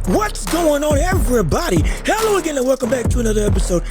What's going on, everybody? Hello again and welcome back to another episode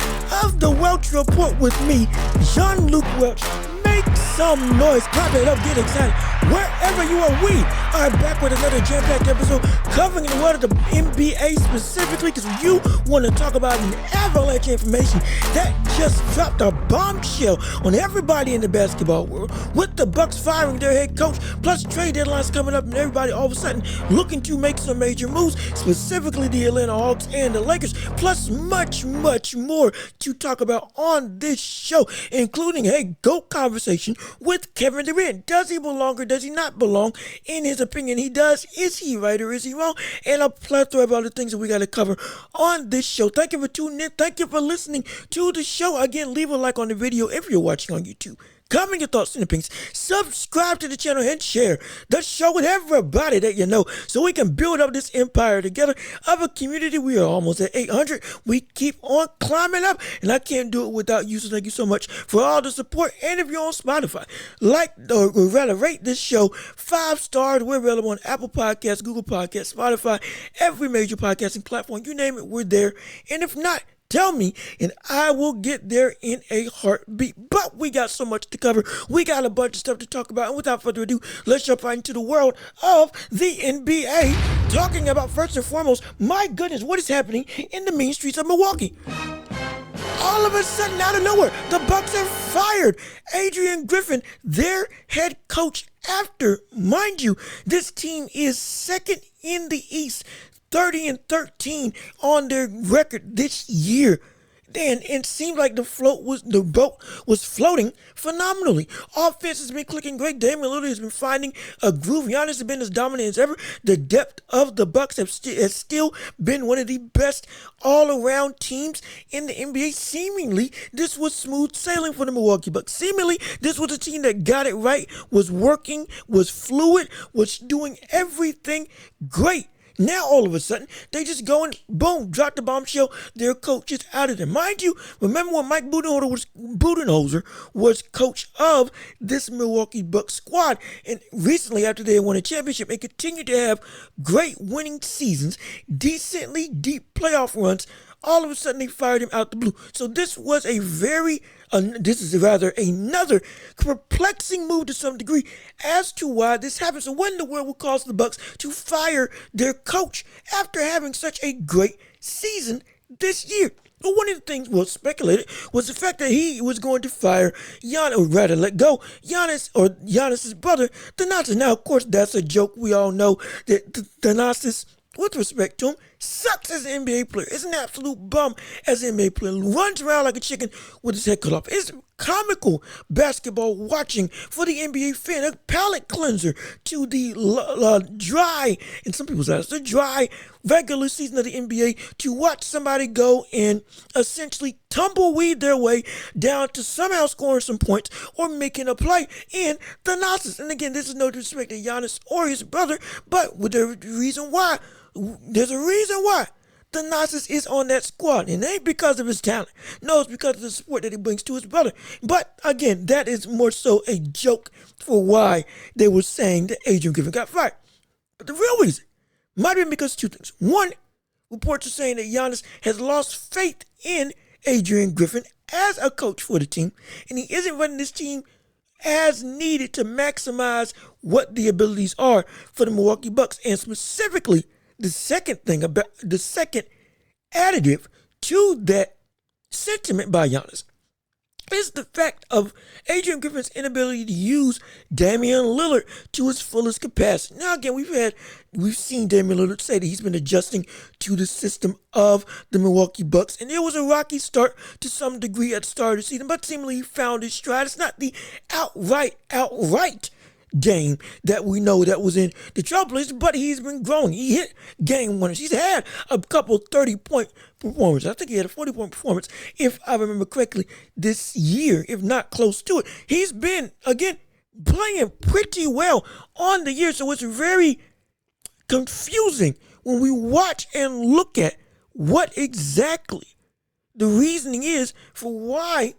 of the Welch Report with me, Jean-Luc Welch. Make some noise, clap it up, get excited. Wherever you are, we are back with another jam-packed episode covering the world of the NBA specifically because you want to talk about an avalanche of information that just dropped a bombshell on everybody in the basketball world with the Bucks firing their head coach, plus trade deadlines coming up and everybody all of a sudden looking to make some major moves, specifically the Atlanta Hawks and the Lakers, plus much more to talk about on this show, including a GOAT conversation with Kevin Durant. Does he belong or does he not belong? In his opinion, he does. Is he right or is he wrong? And a plethora of other things that we got to cover on this show. Thank you for tuning in. Thank you for listening to the show. Again, leave a like on the video if you're watching on YouTube. Comment your thoughts and opinions. Subscribe to the channel and share the show with everybody that you know so we can build up this empire together of a community. We are almost at 800. We keep on climbing up and I can't do it without you. So thank you so much for all the support. And if you're on Spotify, like or rather rate this show 5 stars. We're available on Apple Podcasts, Google Podcasts, Spotify, every major podcasting platform. You name it, we're there. And if not, tell me, and I will get there in a heartbeat. But we got so much to cover. We got a bunch of stuff to talk about. And without further ado, let's jump right into the world of the NBA. Talking about, first and foremost, my goodness, what is happening in the mean streets of Milwaukee? All of a sudden, out of nowhere, the Bucks have fired Adrian Griffin, their head coach, after, mind you, this team is second in the East, 30-13 on their record this year. And it seemed like the boat was floating phenomenally. Offense has been clicking great. Damian Lillard has been finding a groove. Giannis has been as dominant as ever. The depth of the Bucks has still been one of the best all-around teams in the NBA. Seemingly, this was smooth sailing for the Milwaukee Bucks. Seemingly, this was a team that got it right, was working, was fluid, was doing everything great. Now, all of a sudden, they just go and, boom, drop the bombshell. Their coach is out of there. Mind you, remember when Mike Budenholzer was coach of this Milwaukee Bucks squad. And recently, after they won a championship and continued to have great winning seasons, decently deep playoff runs, all of a sudden they fired him out the blue. So this was another perplexing move to some degree as to why this happened. So what in the world would cause the Bucks to fire their coach after having such a great season this year? Well, one of the things was speculated was the fact that he was going to fire let go Giannis's brother, Dejuntay. Now, of course, that's a joke. We all know that Dejuntay, with respect to him, sucks as an NBA player. Is an absolute bum as an NBA player. Runs around like a chicken with his head cut off. It's comical basketball watching for the NBA fan. A palate cleanser to the dry, in some people's eyes, the dry regular season of the NBA, to watch somebody go and essentially tumbleweed their way down to somehow scoring some points or making a play in the Nazis. And again, this is no disrespect to Giannis or his brother, but there's a reason why the Nazis is on that squad. And it ain't because of his talent. No, it's because of the support that he brings to his brother. But again, that is more so a joke for why they were saying that Adrian Griffin got fired. But the real reason might have been because of two things. One, reports are saying that Giannis has lost faith in Adrian Griffin as a coach for the team, and he isn't running this team as needed to maximize what the abilities are for the Milwaukee Bucks. And specifically, the second additive to that sentiment by Giannis is the fact of Adrian Griffin's inability to use Damian Lillard to his fullest capacity. Now, again, we've seen Damian Lillard say that he's been adjusting to the system of the Milwaukee Bucks, and it was a rocky start to some degree at the start of the season, but seemingly he found his stride. It's not the outright game that we know that was in the Trailblazers, but he's been growing. He hit game winners. He's had a couple 30-point performances. I think he had a 40-point performance, if I remember correctly, this year, if not close to it. He's been, again, playing pretty well on the year, so it's very confusing when we watch and look at what exactly the reasoning is for why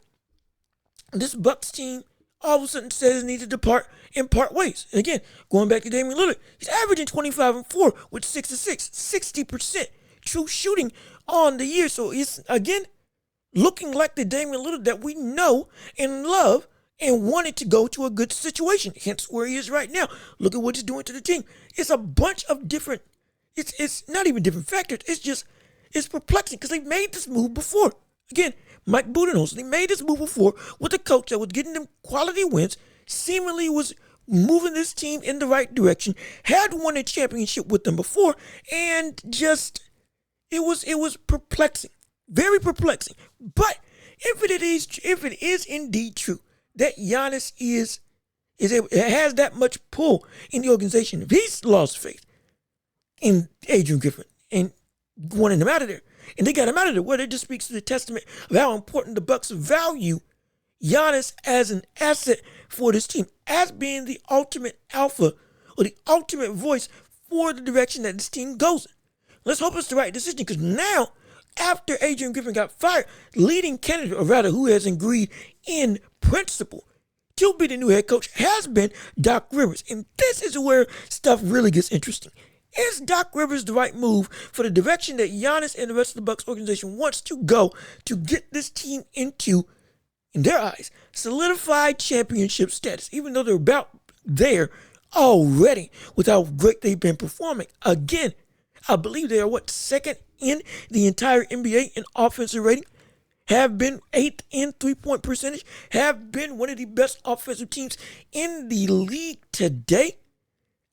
this Bucks team all of a sudden says it needs to depart in part ways. And again, going back to Damian Lillard, he's averaging 25 and 4 with 6 assists, 60% true shooting on the year. So it's, again, looking like the Damian Lillard that we know and love and wanted to go to a good situation, hence where he is right now. Look at what he's doing to the team. It's a bunch of different, it's not even different factors. It's perplexing because they made this move before. Again, Mike Budenholzer, they made this move before with a coach that was getting them quality wins, seemingly was moving this team in the right direction, had won a championship with them before, and just, it was perplexing, very perplexing. But if it is indeed true that Giannis has that much pull in the organization, if he's lost faith in Adrian Griffin and wanting him out of there, and they got him out of there, well, it just speaks to the testament of how important the Bucks value Giannis as an asset for this team, as being the ultimate alpha or the ultimate voice for the direction that this team goes in. Let's hope it's the right decision, because now, after Adrian Griffin got fired, leading candidate, or rather who has agreed in principle to be the new head coach, has been Doc Rivers. And this is where stuff really gets interesting. Is Doc Rivers the right move for the direction that Giannis and the rest of the Bucks organization wants to go to get this team into, in their eyes, solidified championship status, even though they're about there already with how great they've been performing? Again, I believe they are second in the entire NBA in offensive rating, have been 8th in three-point percentage, have been one of the best offensive teams in the league today,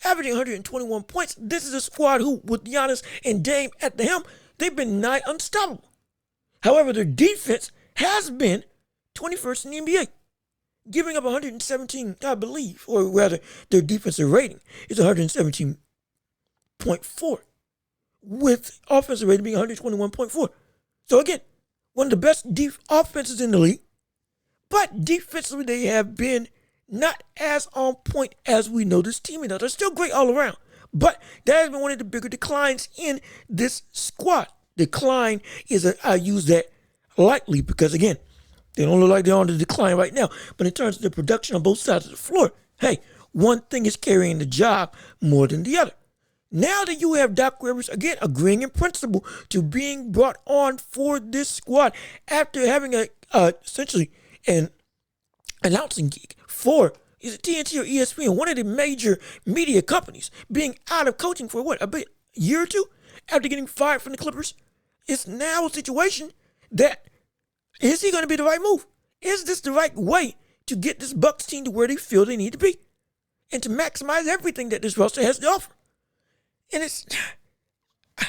averaging 121 points. This is a squad who, with Giannis and Dame at the helm, they've been nigh unstoppable. However, their defense has been 21st in the NBA, giving up 117, I believe, or rather, their defensive rating is 117.4, with offensive rating being 121.4. So again, one of the best offenses in the league, but defensively they have been not as on point as we know this team is. They're still great all around, but that has been one of the bigger declines in this squad. Decline I use that lightly because, again, they don't look like they're on the decline right now. But in terms of the production on both sides of the floor, hey, one thing is carrying the job more than the other. Now that you have Doc Rivers, again, agreeing in principle to being brought on for this squad after having essentially an announcing gig for, is it TNT or ESPN, one of the major media companies, being out of coaching for a year or two after getting fired from the Clippers. It's now a situation that, is he going to be the right move? Is this the right way to get this Bucks team to where they feel they need to be and to maximize everything that this roster has to offer? And I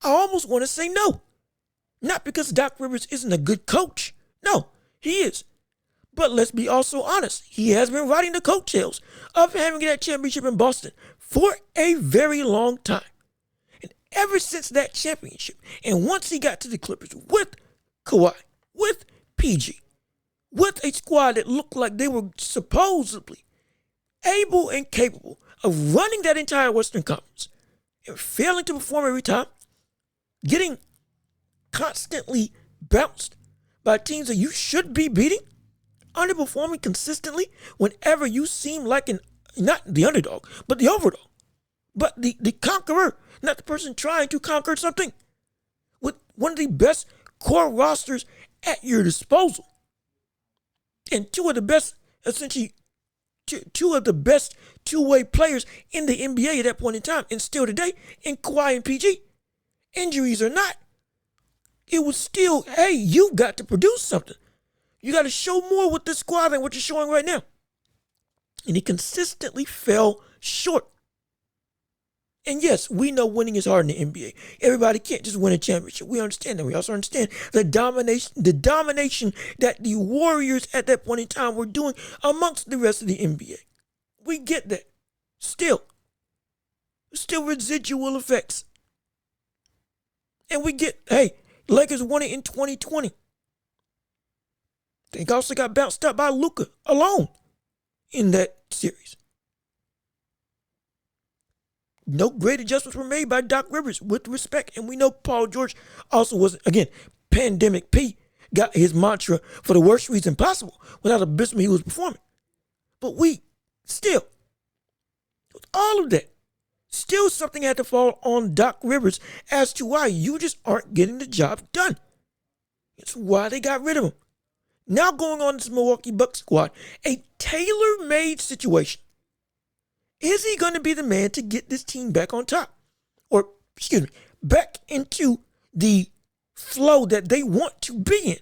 almost want to say no. Not because Doc Rivers isn't a good coach. No, he is. But let's be also honest. He has been riding the coattails of having that championship in Boston for a very long time. And ever since that championship, and once he got to the Clippers with Kawhi, with PG, with a squad that looked like they were supposedly able and capable of running that entire Western Conference, and failing to perform every time, getting constantly bounced by teams that you should be beating, underperforming consistently whenever you seem like not the underdog, but the overdog, but the conqueror, not the person trying to conquer something, with one of the best core rosters at your disposal, and two of the best two-way players in the NBA at that point in time, and still today, in Kawhi and PG. Injuries or not, it was still, hey, you've got to produce something. You got to show more with this squad than what you're showing right now. And he consistently fell short. And yes, we know winning is hard in the NBA. Everybody can't just win a championship. We understand that. We also understand the domination that the Warriors at that point in time were doing amongst the rest of the NBA. We get that. Still residual effects. And we get, hey, Lakers won it in 2020. They also got bounced up by Luka alone in that series. No great adjustments were made by Doc Rivers with respect. And we know Paul George also was, again, Pandemic P got his mantra for the worst reason possible without abysmal he was performing. But we Still, with all of that, still something had to fall on Doc Rivers as to why you just aren't getting the job done. It's why they got rid of him. Now going on this Milwaukee Bucks squad, a tailor-made situation. Is he going to be the man to get this team back on top? Or, back into the flow that they want to be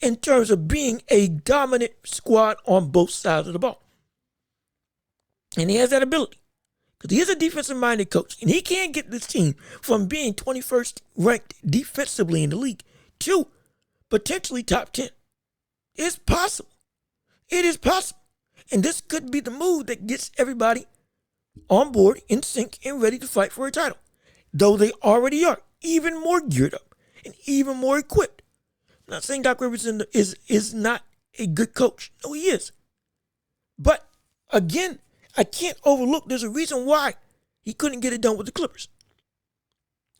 in terms of being a dominant squad on both sides of the ball. And he has that ability because he is a defensive-minded coach, and he can get this team from being 21st ranked defensively in the league to potentially top 10. It's possible. It is possible. And this could be the move that gets everybody on board, in sync, and ready to fight for a title. Though they already are even more geared up and even more equipped. I'm not saying Doc Rivers is not a good coach. No, he is. But, again, I can't overlook there's a reason why he couldn't get it done with the Clippers.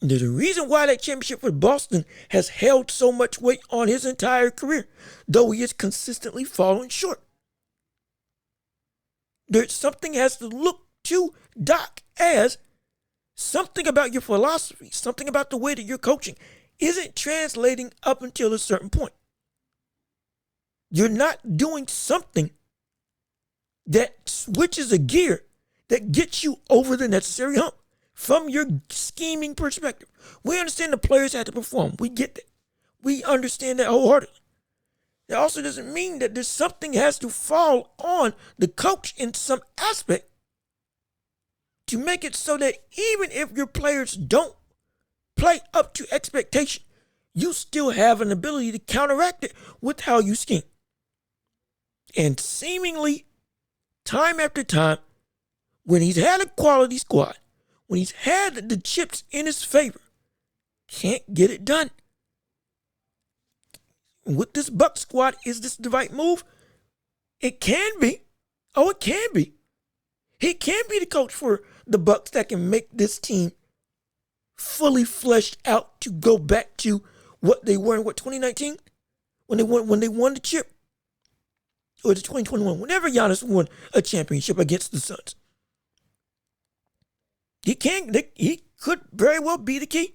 There's a reason why that championship with Boston has held so much weight on his entire career, though he is consistently falling short. There's something has to look to Doc as something about your philosophy, something about the way that you're coaching isn't translating up until a certain point. You're not doing something that switches a gear that gets you over the necessary hump. From your scheming perspective, we understand the players have to perform. We get that. We understand that wholeheartedly. It also doesn't mean that there's something has to fall on the coach in some aspect to make it so that even if your players don't play up to expectation, you still have an ability to counteract it with how you scheme. And seemingly, time after time, when he's had a quality squad, when he's had the chips in his favor, can't get it done. With this Buck squad, is this the right move? It can be. Oh, it can be. He can be the coach for the Bucks that can make this team fully fleshed out to go back to what they were in 2019 when they won the chip, or the 2021 whenever Giannis won a championship against the Suns. He could very well be the key.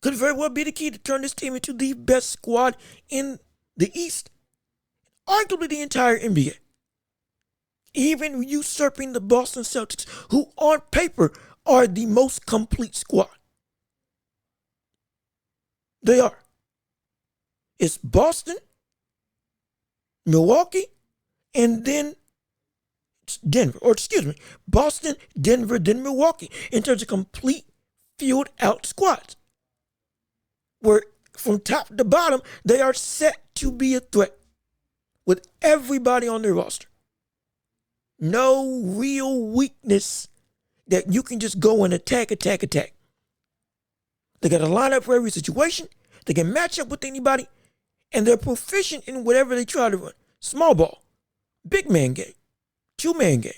Could very well be the key to turn this team into the best squad in the East, arguably the entire NBA. Even usurping the Boston Celtics, who on paper are the most complete squad. They are. It's Boston, Milwaukee, and then Denver, Boston, Denver, then Milwaukee, in terms of complete filled out squads. Where from top to bottom, they are set to be a threat with everybody on their roster. No real weakness that you can just go and attack. They got a lineup for every situation. They can match up with anybody, and they're proficient in whatever they try to run. Small ball, big man game, 2-man game.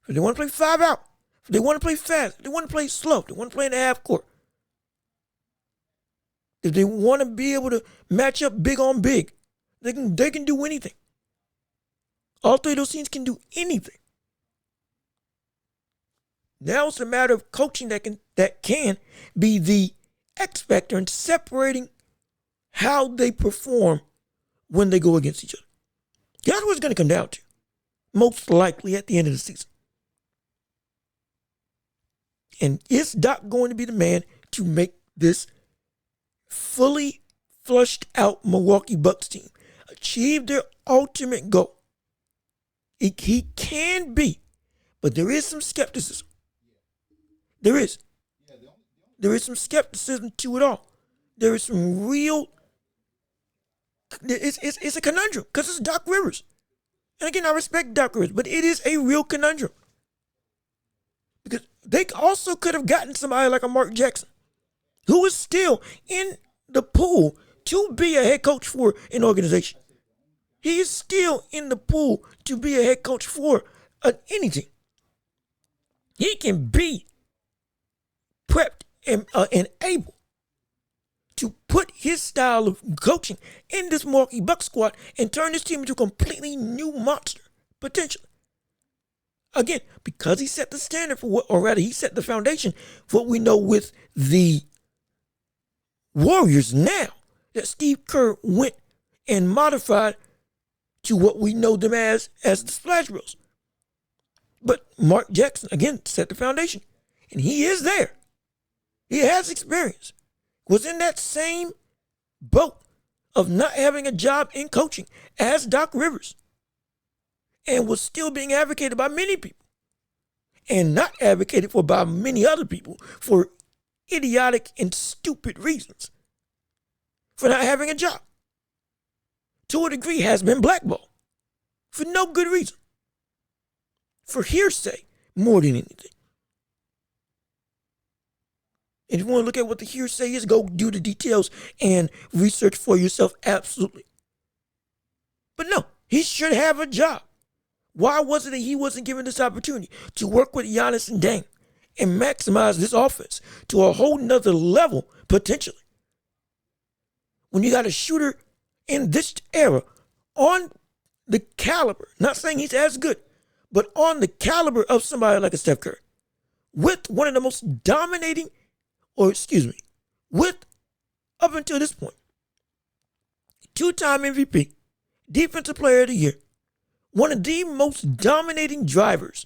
If they want to play 5 out, if they want to play fast, if they want to play slow, if they want to play in the half court, if they want to be able to match up big on big, they can do anything. All three of those teams can do anything. Now it's a matter of coaching that can be the X factor in separating how they perform when they go against each other. That's what it's going to come down to, most likely at the end of the season. And is Doc going to be the man to make this fully flushed out Milwaukee Bucks team achieve their ultimate goal? He can be, but there is some skepticism. There is. There is some skepticism to it all. There is some real, it's a conundrum because it's Doc Rivers. And again, I respect Doc Rivers, but it is a real conundrum. Because they also could have gotten somebody like a Mark Jackson, who is still in the pool to be a head coach for an organization. He is still in the pool to be a head coach for anything. He can be prepped and able to put his style of coaching in this Milwaukee Bucks squad and turn this team into a completely new monster potentially. Again, because he set the standard for what, or rather he set the foundation for what we know with the Warriors now, that Steve Kerr went and modified to what we know them as the Splash Bros. But Mark Jackson, again, set the foundation. And he is there. He has experience. Was in that same boat of not having a job in coaching as Doc Rivers. And was still being advocated by many people. And not advocated for by many other people for idiotic and stupid reasons. For not having a job. To a degree has been blackballed. For no good reason. For hearsay more than anything. And if you want to look at what the hearsay is, go do the details and research for yourself, absolutely. But no, he should have a job. Why was it that he wasn't given this opportunity to work with Giannis and Dame and maximize this offense to a whole nother level, potentially? When you got a shooter in this era on the caliber, not saying he's as good, but on the caliber of somebody like a Steph Curry, with one of the most dominating, with, up until this point, 2-time MVP, Defensive Player of the Year, one of the most dominating drivers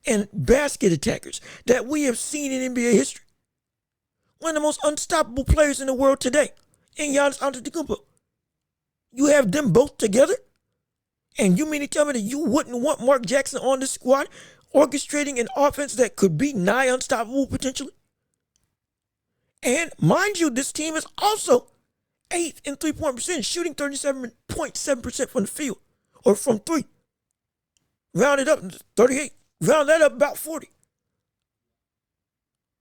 and basket attackers that we have seen in NBA history. One of the most unstoppable players in the world today, in Giannis Antetokounmpo. You have them both together? And you mean to tell me that you wouldn't want Mark Jackson on this squad orchestrating an offense that could be nigh unstoppable potentially? And mind you, this team is also 8th in three-point percentage, shooting 37.7% from the field, or from three. Round it up 38. Round that up about 40.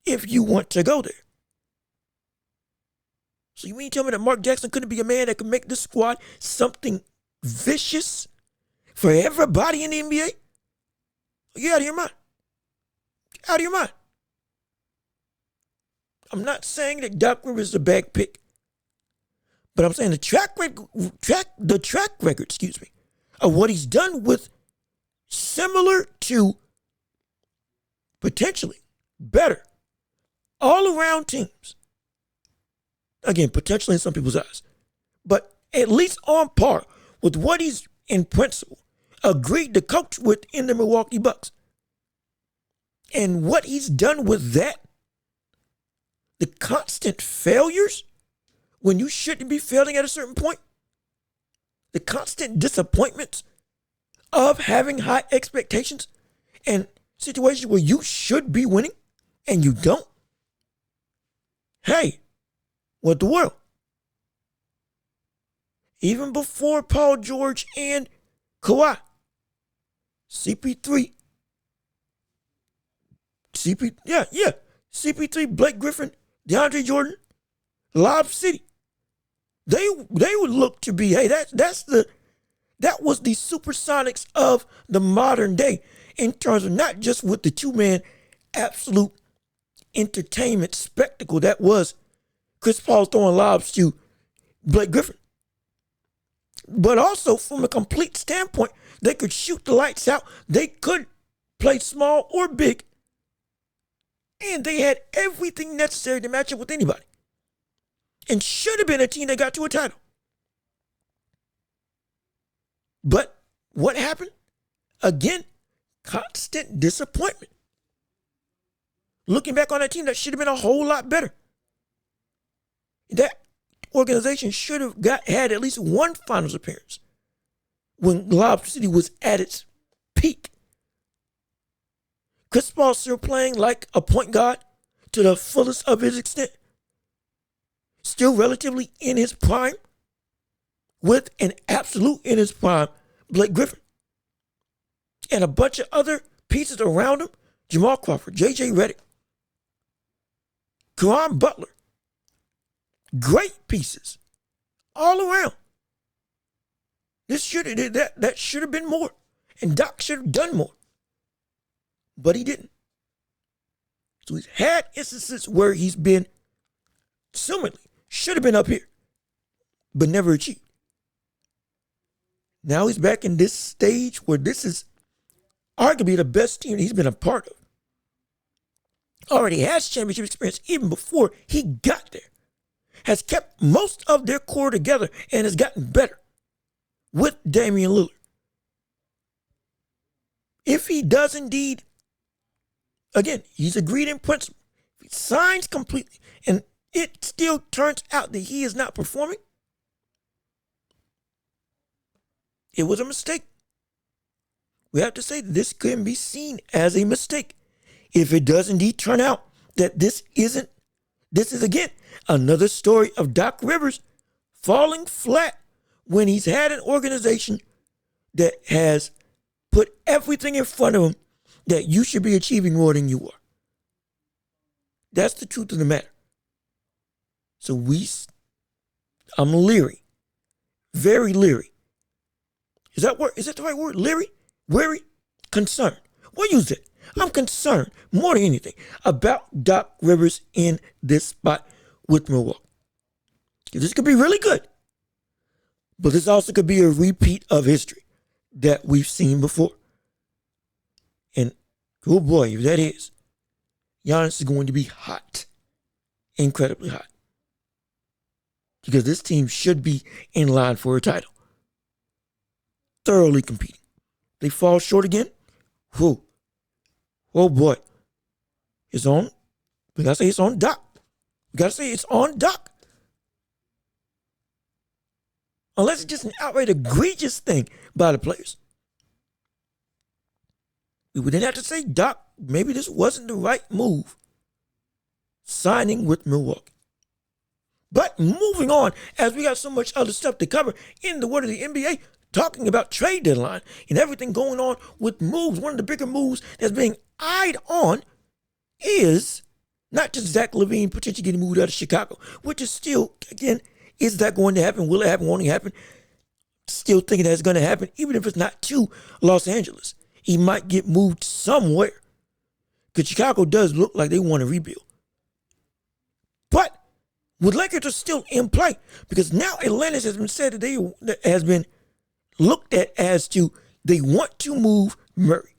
If you want to go there. So you mean to tell me that Mark Jackson couldn't be a man that could make this squad something vicious for everybody in the NBA? You're out of your mind. Out of your mind. I'm not saying that Doc Rivers is a bad pick, but I'm saying the track record, of what he's done with similar to potentially better all-around teams. Again, potentially in some people's eyes, but at least on par with what he's in principle agreed to coach with in the Milwaukee Bucks. And what he's done with that, the constant failures when you shouldn't be failing at a certain point, the constant disappointments of having high expectations and situations where you should be winning and you don't. Hey, what the world? Even before Paul George and Kawhi, CP3, Blake Griffin, DeAndre Jordan, Lob City. They would look to be, hey, that was the Supersonics of the modern day in terms of not just with the two-man absolute entertainment spectacle that was Chris Paul throwing lobs to Blake Griffin, but also from a complete standpoint, they could shoot the lights out. They could play small or big, and they had everything necessary to match up with anybody, and should have been a team that got to a title. But what happened? Again, constant disappointment. Looking back on that team, that should have been a whole lot better. That organization should have had at least one finals appearance when Lob City was at its peak. Chris Paul still playing like a point guard to the fullest of his extent. Still relatively in his prime, with an absolute in his prime Blake Griffin. And a bunch of other pieces around him, Jamal Crawford, J.J. Redick, Caron Butler. Great pieces all around. That should have been more. And Doc should have done more. But he didn't. So he's had instances where he's been, assumedly, should have been up here, but never achieved. Now he's back in this stage where this is arguably the best team he's been a part of. Already has championship experience even before he got there. Has kept most of their core together and has gotten better with Damian Lillard. If he does indeed, again, he's agreed in principle. If he signs completely and it still turns out that he is not performing, it was a mistake. We have to say that this can be seen as a mistake. If it does indeed turn out that this is again another story of Doc Rivers falling flat when he's had an organization that has put everything in front of him that you should be achieving more than you are. That's the truth of the matter. So I'm leery, very leery. Is that the right word? Leery? Weary? Concerned. We'll use it. I'm concerned more than anything about Doc Rivers in this spot with Milwaukee. This could be really good, but this also could be a repeat of history that we've seen before. And oh boy, if that is, Giannis is going to be hot, incredibly hot, because this team should be in line for a title, thoroughly competing. They fall short again. Whew. Oh boy. We gotta say it's on Doc. Unless it's just an outright egregious thing by the players. We would then have to say, Doc, maybe this wasn't the right move, signing with Milwaukee. But moving on, as we got so much other stuff to cover in the world of the NBA, talking about trade deadline and everything going on with moves. One of the bigger moves that's being eyed on is not just Zach LaVine potentially getting moved out of Chicago, which is still, again, is that going to happen? Will it happen? Won't it happen? Still thinking that it's going to happen, even if it's not to Los Angeles. He might get moved somewhere because Chicago does look like they want to rebuild. But with Lakers are still in play because now Atlantis has been said that has been looked at as to they want to move Murray.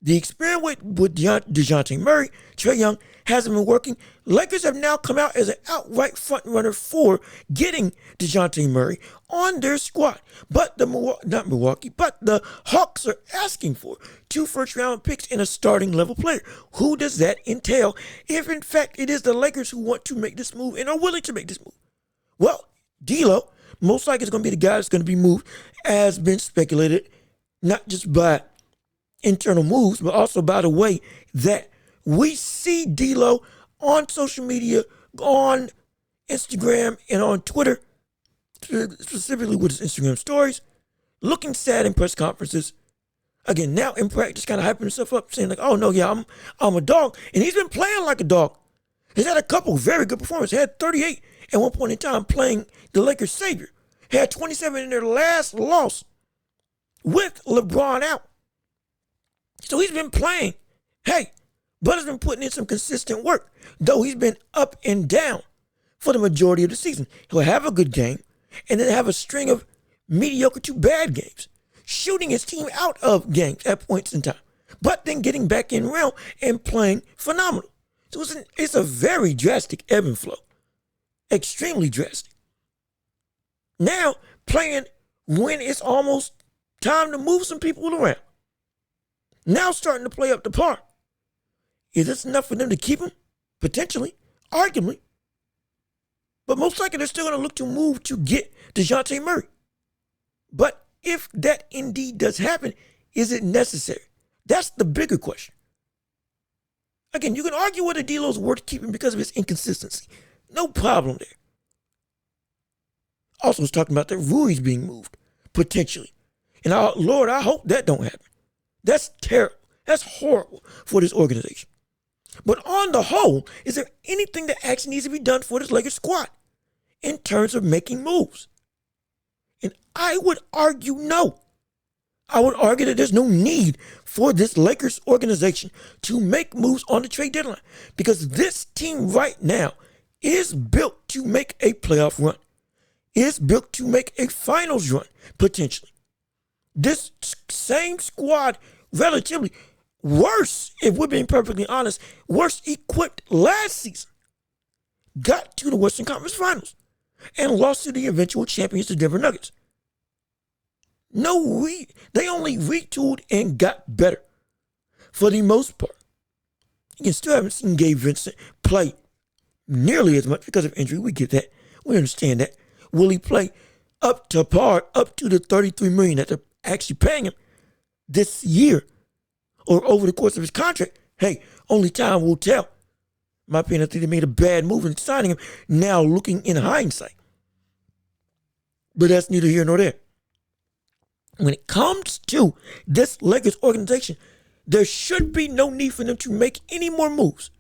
The experiment with Dejuntay Murray, Trae Young, hasn't been working. Lakers have now come out as an outright front runner for getting Dejounte Murray on their squad. But the Hawks are asking for 2 first-round picks and a starting level player. Who does that entail if, in fact, it is the Lakers who want to make this move and are willing to make this move? Well, D'Lo, most likely is going to be the guy that's going to be moved, has been speculated, not just by internal moves, but also by the way that we see D'Lo on social media, on Instagram and on Twitter, specifically with his Instagram stories, looking sad in press conferences. Again, now in practice, kind of hyping himself up, saying like, "Oh no, yeah, I'm a dog," and he's been playing like a dog. He's had a couple very good performances. He had 38 at one point in time playing the Lakers' savior. He had 27 in their last loss with LeBron out. So he's been playing. Hey, Butler's been putting in some consistent work, though he's been up and down for the majority of the season. He'll have a good game and then have a string of mediocre to bad games, shooting his team out of games at points in time, but then getting back in realm and playing phenomenal. So it's a very drastic ebb and flow, extremely drastic. Now playing when it's almost time to move some people around. Now starting to play up to par. Is this enough for them to keep him? Potentially, arguably. But most likely they're still going to look to move to get Dejounte Murray. But if that indeed does happen, is it necessary? That's the bigger question. Again, you can argue whether D'Lo's worth keeping because of his inconsistency. No problem there. Also was talking about that Rui's being moved, potentially. And Lord, I hope that don't happen. That's terrible. That's horrible for this organization. But on the whole, is there anything that actually needs to be done for this Lakers squad in terms of making moves? And I would argue no. I would argue that there's no need for this Lakers organization to make moves on the trade deadline because this team right now is built to make a playoff run. Is built to make a finals run, potentially. This same squad relatively worse, if we're being perfectly honest, worse equipped last season, got to the Western Conference Finals and lost to the eventual champions, the Denver Nuggets. They only retooled and got better for the most part. You still haven't seen Gabe Vincent play nearly as much because of injury. We get that. We understand that. Will he play up to par, up to the $33 million that they're actually paying him this year or over the course of his contract? Hey, only time will tell. In my opinion, I think they made a bad move in signing him now looking in hindsight. But that's neither here nor there. When it comes to this Lakers organization, there should be no need for them to make any more moves.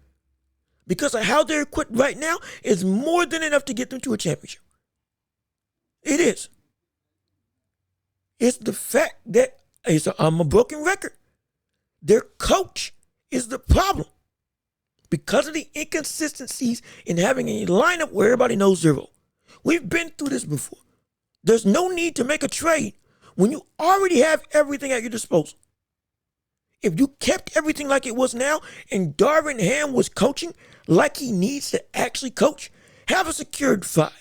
Because of how they're equipped right now is more than enough to get them to a championship. It is. It's the fact that I'm a broken record. Their coach is the problem. Because of the inconsistencies in having a lineup where everybody knows zero. We've been through this before. There's no need to make a trade when you already have everything at your disposal. If you kept everything like it was now and Darvin Ham was coaching like he needs to actually coach, have a secured 5,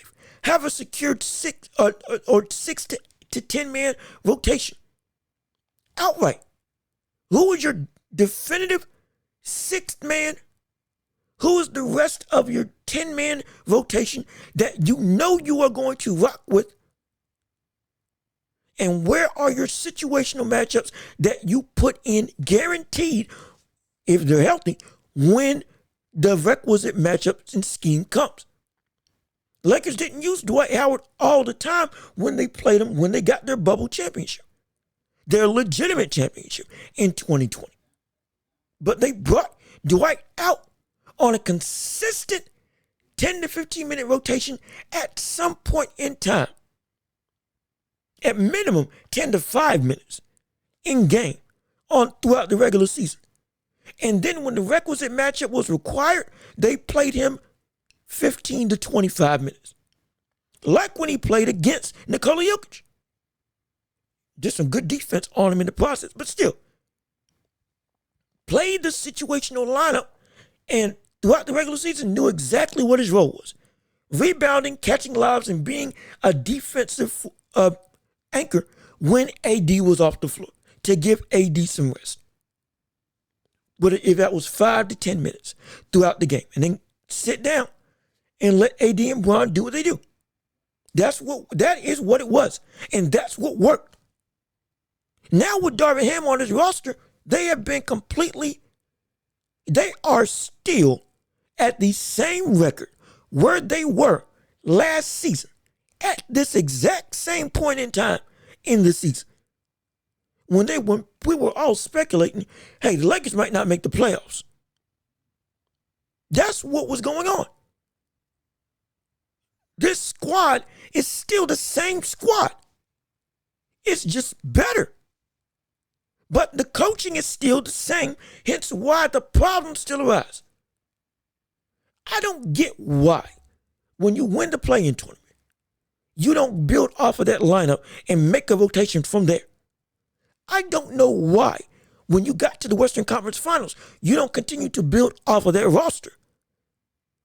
have a secured 6 or 6 to 10 man rotation. Outright. Who is your definitive 6th man? Who is the rest of your 10-man rotation that you know you are going to rock with? And where are your situational matchups that you put in guaranteed, if they're healthy, when the requisite matchups and scheme comes? Lakers didn't use Dwight Howard all the time when they played him, when they got their bubble championship, their legitimate championship in 2020. But they brought Dwight out on a consistent 10 to 15 minute rotation at some point in time. At minimum 10 to 5 minutes in game throughout the regular season. And then when the requisite matchup was required, they played him 15 to 25 minutes. Like when he played against Nikola Jokic. Did some good defense on him in the process, but still. Played the situational lineup and throughout the regular season knew exactly what his role was. Rebounding, catching lobs, and being a defensive anchor when AD was off the floor to give AD some rest. But if that was 5 to 10 minutes throughout the game, and then sit down and let AD and Bron do what they do. That is what it was, and that's what worked. Now with Darvin Ham on his roster, they are still at the same record where they were last season at this exact same point in time in the season. When we were all speculating, hey, the Lakers might not make the playoffs. That's what was going on. This squad is still the same squad. It's just better. But the coaching is still the same, hence why the problems still arise. I don't get why, when you win the play-in tournament, you don't build off of that lineup and make a rotation from there. I don't know why, when you got to the Western Conference Finals, you don't continue to build off of that roster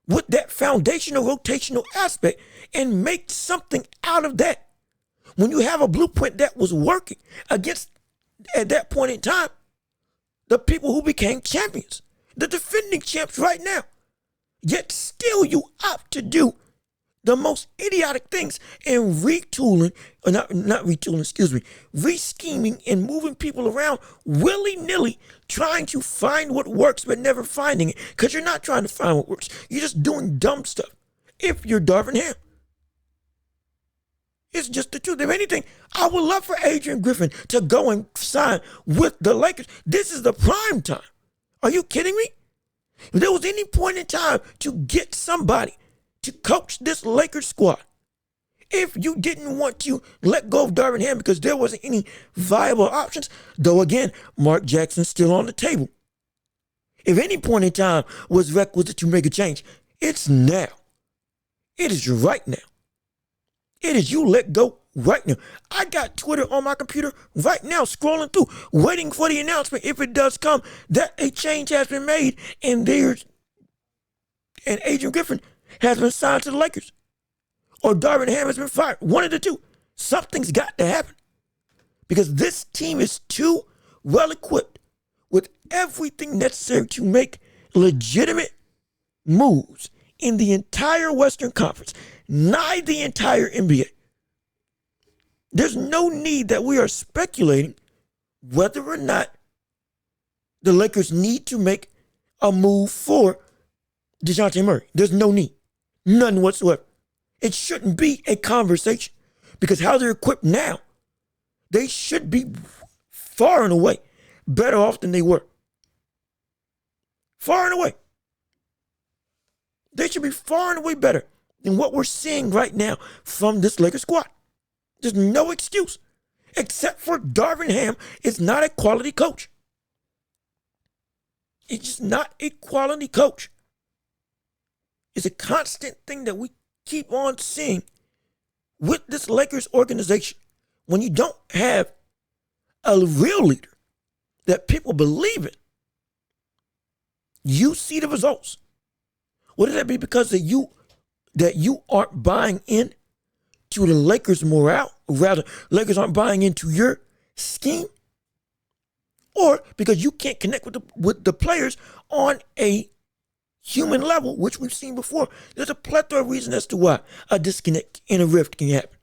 with that foundational rotational aspect and make something out of that. When you have a blueprint that was working against, at that point in time, the people who became champions, the defending champs right now. Yet still you opt to do the most idiotic things and rescheming and moving people around willy-nilly, trying to find what works but never finding it, because you're not trying to find what works. You're just doing dumb stuff if you're Darvin Ham. It's just the truth. If anything, I would love for Adrian Griffin to go and sign with the Lakers. This is the prime time. Are you kidding me? If there was any point in time to get somebody to coach this Lakers squad, if you didn't want to let go of Darvin Ham because there wasn't any viable options, though again, Mark Jackson's still on the table. If any point in time was requisite to make a change, it's now. It is right now. It is you let go right now. I got Twitter on my computer right now, scrolling through, waiting for the announcement, if it does come, that a change has been made and Adrian Griffin has been signed to the Lakers. Or Darvin Ham has been fired. One of the two. Something's got to happen. Because this team is too well equipped with everything necessary to make legitimate moves in the entire Western Conference, nigh the entire NBA. There's no need that we are speculating whether or not the Lakers need to make a move for Dejounte Murray. There's no need. None whatsoever. It shouldn't be a conversation because how they're equipped now, they should be far and away better off than they were. Far and away. They should be far and away better than what we're seeing right now from this Lakers squad. There's no excuse except for Darvin Ham is not a quality coach. It's just not a quality coach. It's a constant thing that we keep on seeing with this Lakers organization. When you don't have a real leader that people believe in, you see the results. Would that be because that you aren't buying in to the Lakers' morale? Or rather, Lakers aren't buying into your scheme? Or because you can't connect with the players on a human level, which we've seen before. There's a plethora of reasons as to why a disconnect and a rift can happen.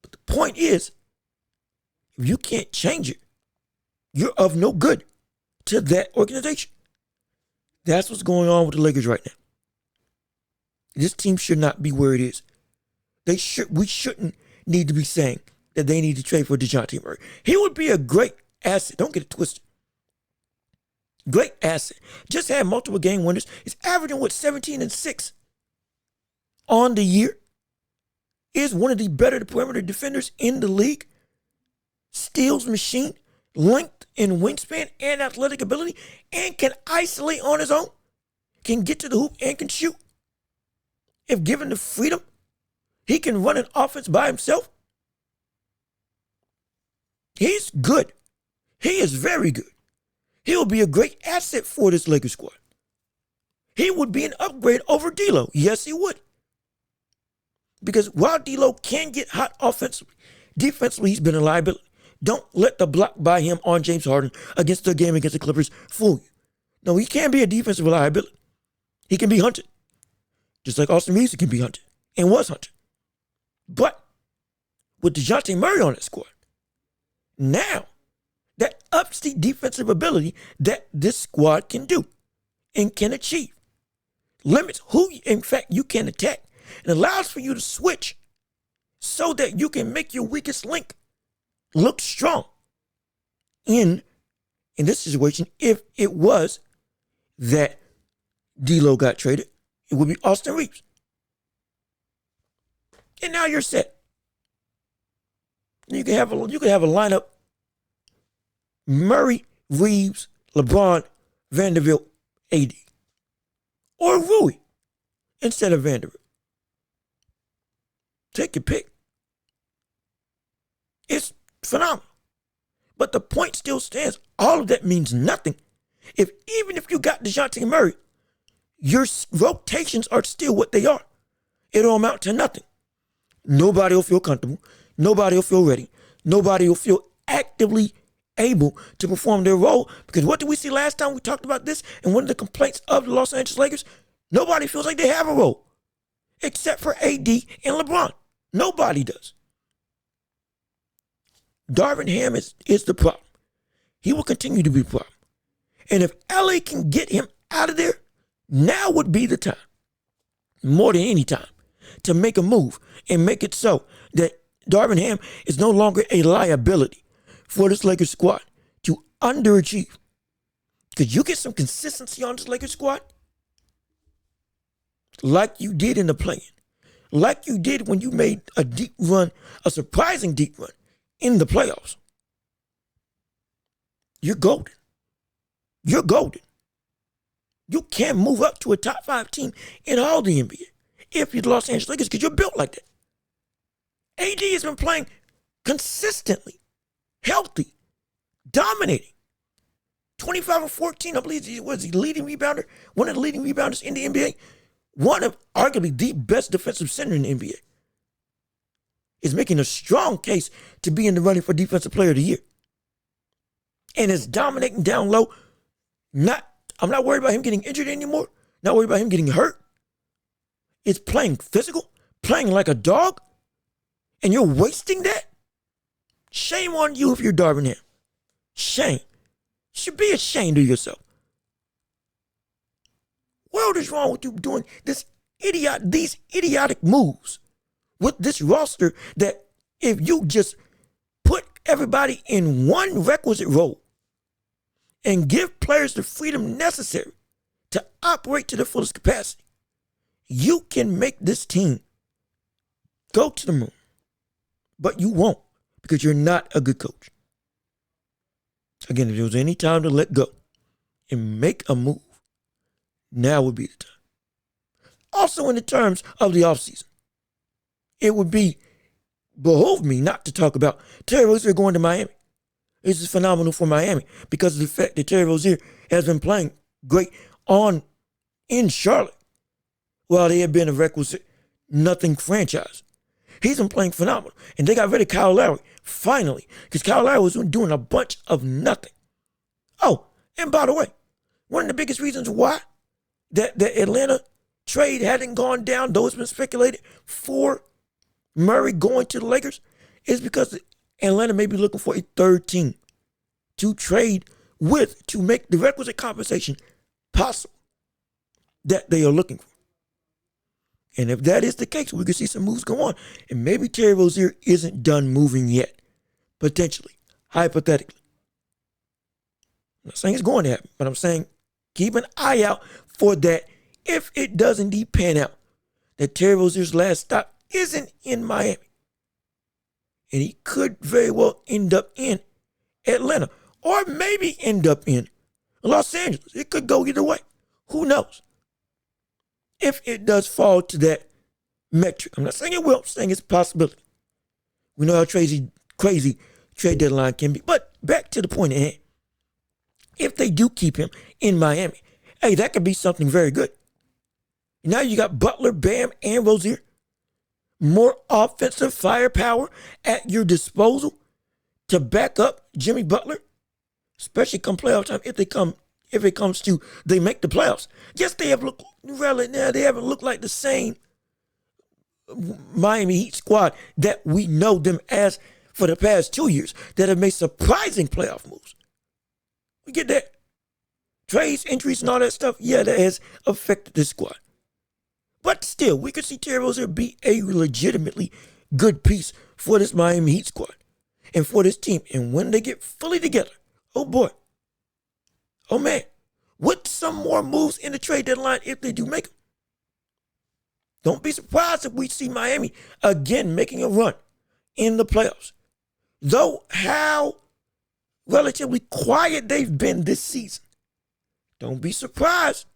But the point is, if you can't change it, you're of no good to that organization. That's what's going on with the Lakers right now. This team should not be where it is. We shouldn't need to be saying that they need to trade for Dejounte Murray. He would be a great asset. Don't get it twisted. Great asset. Just had multiple game winners. He's averaging 17 and 6 on the year. Is one of the better perimeter defenders in the league. Steals machine, length and wingspan and athletic ability, and can isolate on his own. Can get to the hoop and can shoot. If given the freedom, he can run an offense by himself. He's good. He is very good. He will be a great asset for this Lakers squad. He would be an upgrade over D'Lo. Yes, he would. Because while D'Lo can get hot offensively, defensively, he's been a liability. Don't let the block by him on James Harden against the game against the Clippers fool you. No, he can be a defensive liability. He can be hunted. Just like Austin Reeves can be hunted and was hunted. But with Dejounte Murray on that squad, now that ups the defensive ability that this squad can do and can achieve. Limits who, in fact, you can attack and allows for you to switch so that you can make your weakest link look strong. In this situation, if it was that D'Lo got traded, it would be Austin Reeves. And now you're set. You can have a lineup: Murray, Reeves, LeBron, Vanderbilt, AD, or Rui instead of Vanderbilt. Take your pick. It's phenomenal. But the point still stands. All of that means nothing. Even if you got Dejounte Murray, your rotations are still what they are. It'll amount to nothing. Nobody will feel comfortable. Nobody will feel ready. Nobody will feel actively able to perform their role. Because what did we see last time we talked about this? And one of the complaints of the Los Angeles Lakers, nobody feels like they have a role. Except for AD and LeBron. Nobody does. Darvin Ham is the problem. He will continue to be the problem. And if LA can get him out of there, now would be the time, more than any time, to make a move and make it so that Darvin Ham is no longer a liability for this Lakers squad to underachieve. Because you get some consistency on this Lakers squad like you did in the play-in, like you did when you made a deep run, a surprising deep run in the playoffs. You're golden. You're golden. You can't move up to a top 5 team in all the NBA if you're the Los Angeles Lakers because you're built like that. AD has been playing consistently, healthy, dominating. 25 and 14, I believe he was the leading rebounder, one of the leading rebounders in the NBA, one of arguably the best defensive center in the NBA. Is making a strong case to be in the running for Defensive Player of the Year. And is dominating down low. I'm not worried about him getting injured anymore. Not worried about him getting hurt. It's playing physical, playing like a dog, and you're wasting that? Shame on you if you're Darvin Ham. Shame. You should be ashamed of yourself. What is wrong with you doing these idiotic moves with this roster that if you just put everybody in one requisite role and give players the freedom necessary to operate to their fullest capacity, you can make this team go to the moon. But you won't, because you're not a good coach. Again, if there was any time to let go and make a move, now would be the time. Also, in the terms of the offseason, it would behoove me not to talk about Terry Rozier going to Miami. This is phenomenal for Miami because of the fact that Terry Rozier has been playing great in Charlotte while they have been a requisite nothing franchise. He's been playing phenomenal. And they got rid of Kyle Lowry, finally, because Kyle Lowry was doing a bunch of nothing. Oh, and by the way, one of the biggest reasons why that the Atlanta trade hadn't gone down, though it's been speculated, for Murray going to the Lakers, is because Atlanta may be looking for a third team to trade with to make the requisite compensation possible that they are looking for. And if that is the case, we could see some moves go on. And maybe Terry Rozier isn't done moving yet. Potentially. Hypothetically. I'm not saying it's going to happen, but I'm saying keep an eye out for that if it does indeed pan out. That Terry Rozier's last stop isn't in Miami. And he could very well end up in Atlanta. Or maybe end up in Los Angeles. It could go either way. Who knows? If it does fall to that metric. I'm not saying it will. I'm saying it's a possibility. We know how crazy trade deadline can be. But back to the point at hand. If they do keep him in Miami, hey, that could be something very good. Now you got Butler, Bam, and Rozier. More offensive firepower at your disposal to back up Jimmy Butler, especially come playoff time if it comes to they make the playoffs. Yes, they have looked now they haven't looked like the same Miami Heat squad that we know them as for the past 2 years that have made surprising playoff moves. We get that. Trades, injuries, and all that stuff, yeah, that has affected this squad. But still, we could see Terry Rozier be a legitimately good piece for this Miami Heat squad and for this team. And when they get fully together, oh boy, oh man, with some more moves in the trade deadline if they do make them. Don't be surprised if we see Miami again making a run in the playoffs. Though how relatively quiet they've been this season. Don't be surprised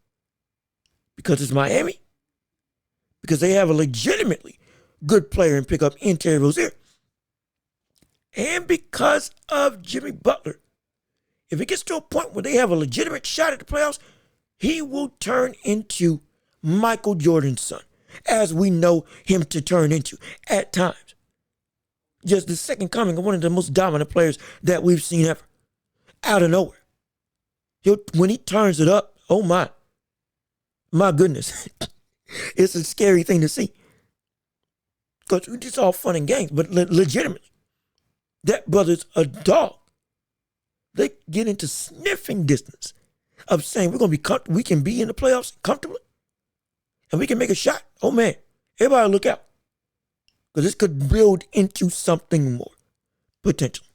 because it's Miami. Because they have a legitimately good player and pick up in Terry Rozier. And because of Jimmy Butler. If it gets to a point where they have a legitimate shot at the playoffs, he will turn into Michael Jordan's son, as we know him to turn into at times. Just the second coming of one of the most dominant players that we've seen ever. Out of nowhere. When he turns it up, oh my goodness. It's a scary thing to see. Because it's all fun and games, but legitimately, that brother's a dog. They get into sniffing distance of saying we can be in the playoffs comfortably and we can make a shot. Oh man, everybody look out. Because this could build into something more, potentially.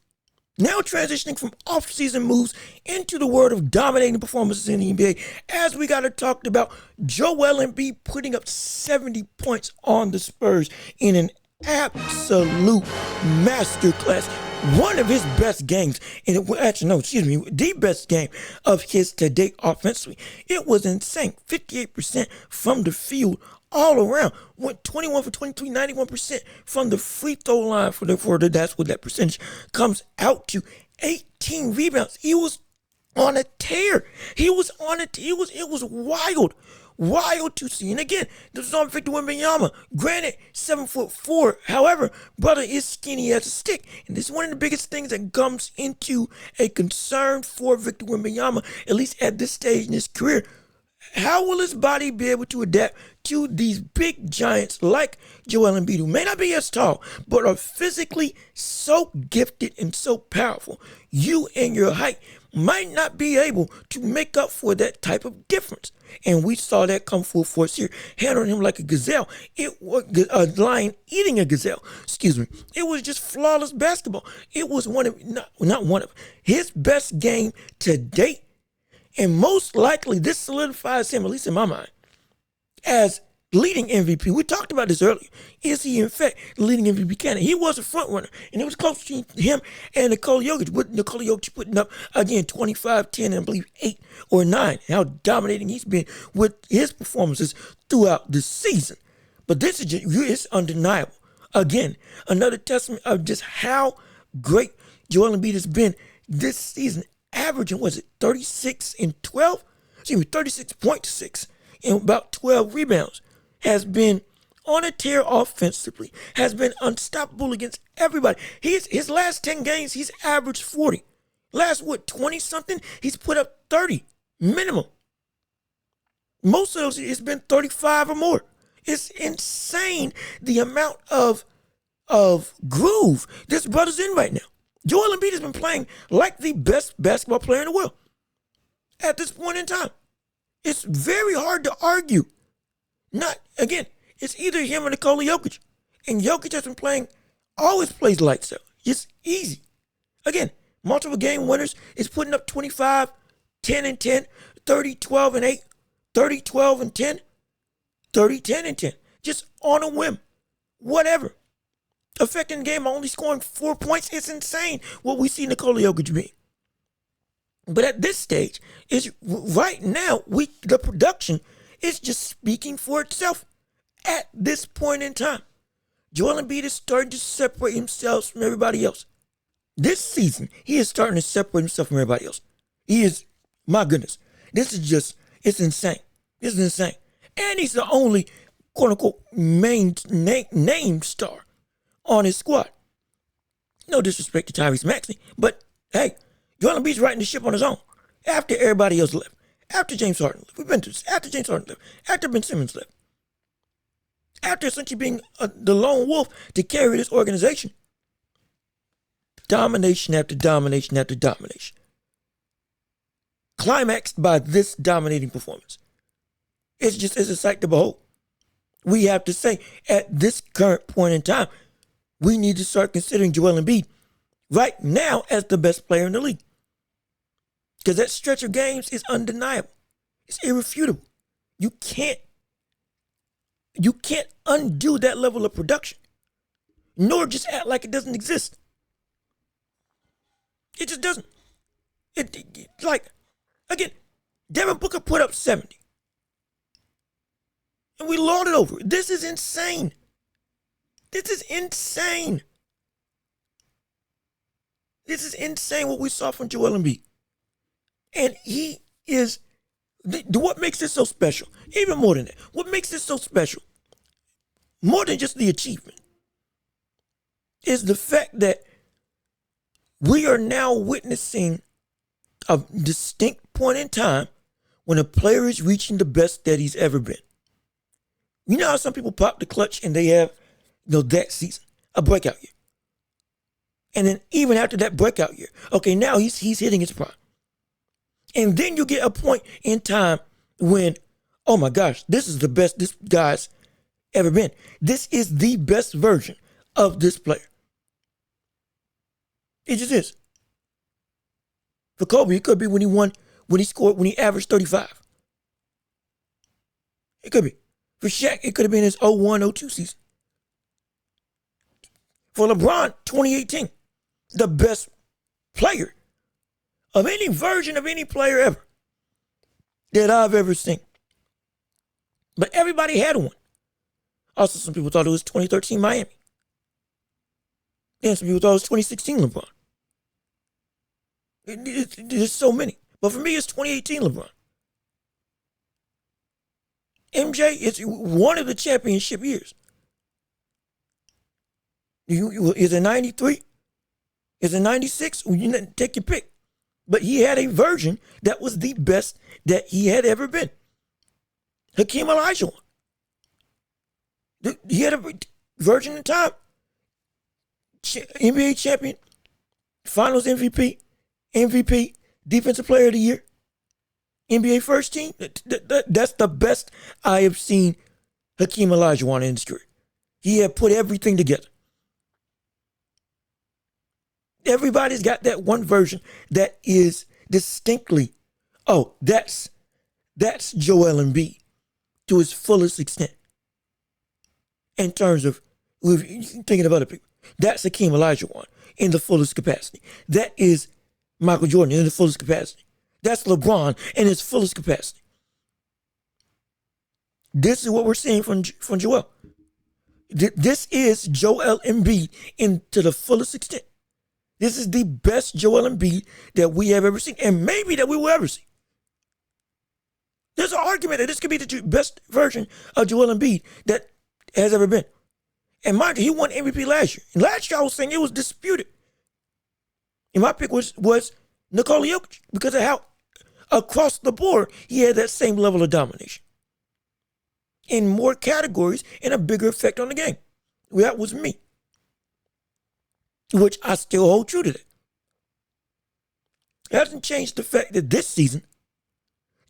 Now transitioning from off-season moves into the world of dominating performances in the NBA, as we got to talk about Joel Embiid putting up 70 points on the Spurs in an absolute masterclass. one of his best games, the best game of his to date offensively. It was insane. 58% from the field all around. Went 21 for 23, 91% from the free throw line that's what that percentage comes out to. 18 rebounds. He was on a tear. It was wild to see. And again, this is on Victor Wembanyama. Granted, 7'4". However, brother is skinny as a stick. And this is one of the biggest things that comes into a concern for Victor Wembanyama, at least at this stage in his career. How will his body be able to adapt to these big giants like Joel Embiid, who may not be as tall, but are physically so gifted and so powerful? You and your height might not be able to make up for that type of difference. And we saw that come full force here, handling him like a gazelle. It was a lion eating a gazelle. Excuse me. It was just flawless basketball. It was not one of his best game to date. And most likely, this solidifies him, at least in my mind, as leading MVP. We talked about this earlier. Is he, in fact, the leading MVP candidate? He was a front runner, and it was close between him and Nikola Jokic, with Nikola Jokic putting up, again, 25, 10, and I believe 8 or 9. How dominating he's been with his performances throughout the season. But this is it's undeniable. Again, another testament of just how great Joel Embiid has been this season. Averaging, 36 and 12? 36.6 and about 12 rebounds. Has been on a tear offensively. Has been unstoppable against everybody. His last 10 games, he's averaged 40. Last, 20-something? He's put up 30 minimum. Most of those, it's been 35 or more. It's insane the amount of groove this brother's in right now. Joel Embiid has been playing like the best basketball player in the world at this point in time. It's very hard to argue. It's either him or Nikola Jokic. And Jokic has been always plays lights out. It's easy. Again, multiple game winners is putting up 25, 10 and 10, 30, 12 and 8, 30, 12 and 10, 30, 10 and 10. Just on a whim. Whatever. Affecting the game, only scoring 4 points. It's insane what we see Nikola Jokic being. But at this stage, right now, the production is just speaking for itself at this point in time. Joel Embiid is starting to separate himself from everybody else. This season, he is starting to separate himself from everybody else. He is, my goodness, it's insane. This is insane. And he's the only, quote unquote, main name star on his squad. No disrespect to Tyrese Maxey, but hey, Joel Embiid's riding the ship on his own. After everybody else left. After James Harden left. We've been through this. After James Harden left. After Ben Simmons left. After essentially being the lone wolf to carry this organization. Domination after domination after domination. Climaxed by this dominating performance. It's a sight to behold. We have to say, at this current point in time, we need to start considering Joel Embiid right now as the best player in the league. Because that stretch of games is undeniable. It's irrefutable. You can't undo that level of production, nor just act like it doesn't exist. It just doesn't. Again, Devin Booker put up 70. And we lauded over it. This is insane. This is insane. This is insane what we saw from Joel Embiid. And he is, what makes this so special? Even more than that, what makes this so special, more than just the achievement, is the fact that we are now witnessing a distinct point in time when a player is reaching the best that he's ever been. You know how some people pop the clutch and they have, that season, a breakout year. And then even after that breakout year, okay, now he's hitting his prime. And then you get a point in time when, oh my gosh, this is the best this guy's ever been. This is the best version of this player. It just is. For Kobe, it could be when he averaged 35. It could be. For Shaq, it could have been his 01-02 season. For LeBron, 2018. the best player of any version of any player ever that I've ever seen. But everybody had one. Also, some people thought it was 2013 Miami. And some people thought it was 2016 LeBron. There's so many. But for me, it's 2018 LeBron. MJ, it's one of the championship years. Is it 93? Is it 96? You take your pick. But he had a version that was the best that he had ever been. Hakeem Olajuwon. He had a version in time. NBA champion, Finals MVP, Defensive Player of the Year, NBA first team. That's the best I have seen Hakeem Olajuwon in his career. He had put everything together. Everybody's got that one version that is distinctly, that's Joel Embiid to his fullest extent. In terms of thinking of other people, that's Hakeem Olajuwon in the fullest capacity. That is Michael Jordan in the fullest capacity. That's LeBron in his fullest capacity. This is what we're seeing from Joel. This is Joel Embiid to the fullest extent. This is the best Joel Embiid that we have ever seen, and maybe that we will ever see. There's an argument that this could be the best version of Joel Embiid that has ever been. And mind you, he won MVP last year. And last year I was saying it was disputed. And my pick was Nikola Jokic because of how across the board he had that same level of domination. In more categories and a bigger effect on the game. That was me. Which I still hold true to that. It hasn't changed the fact that this season,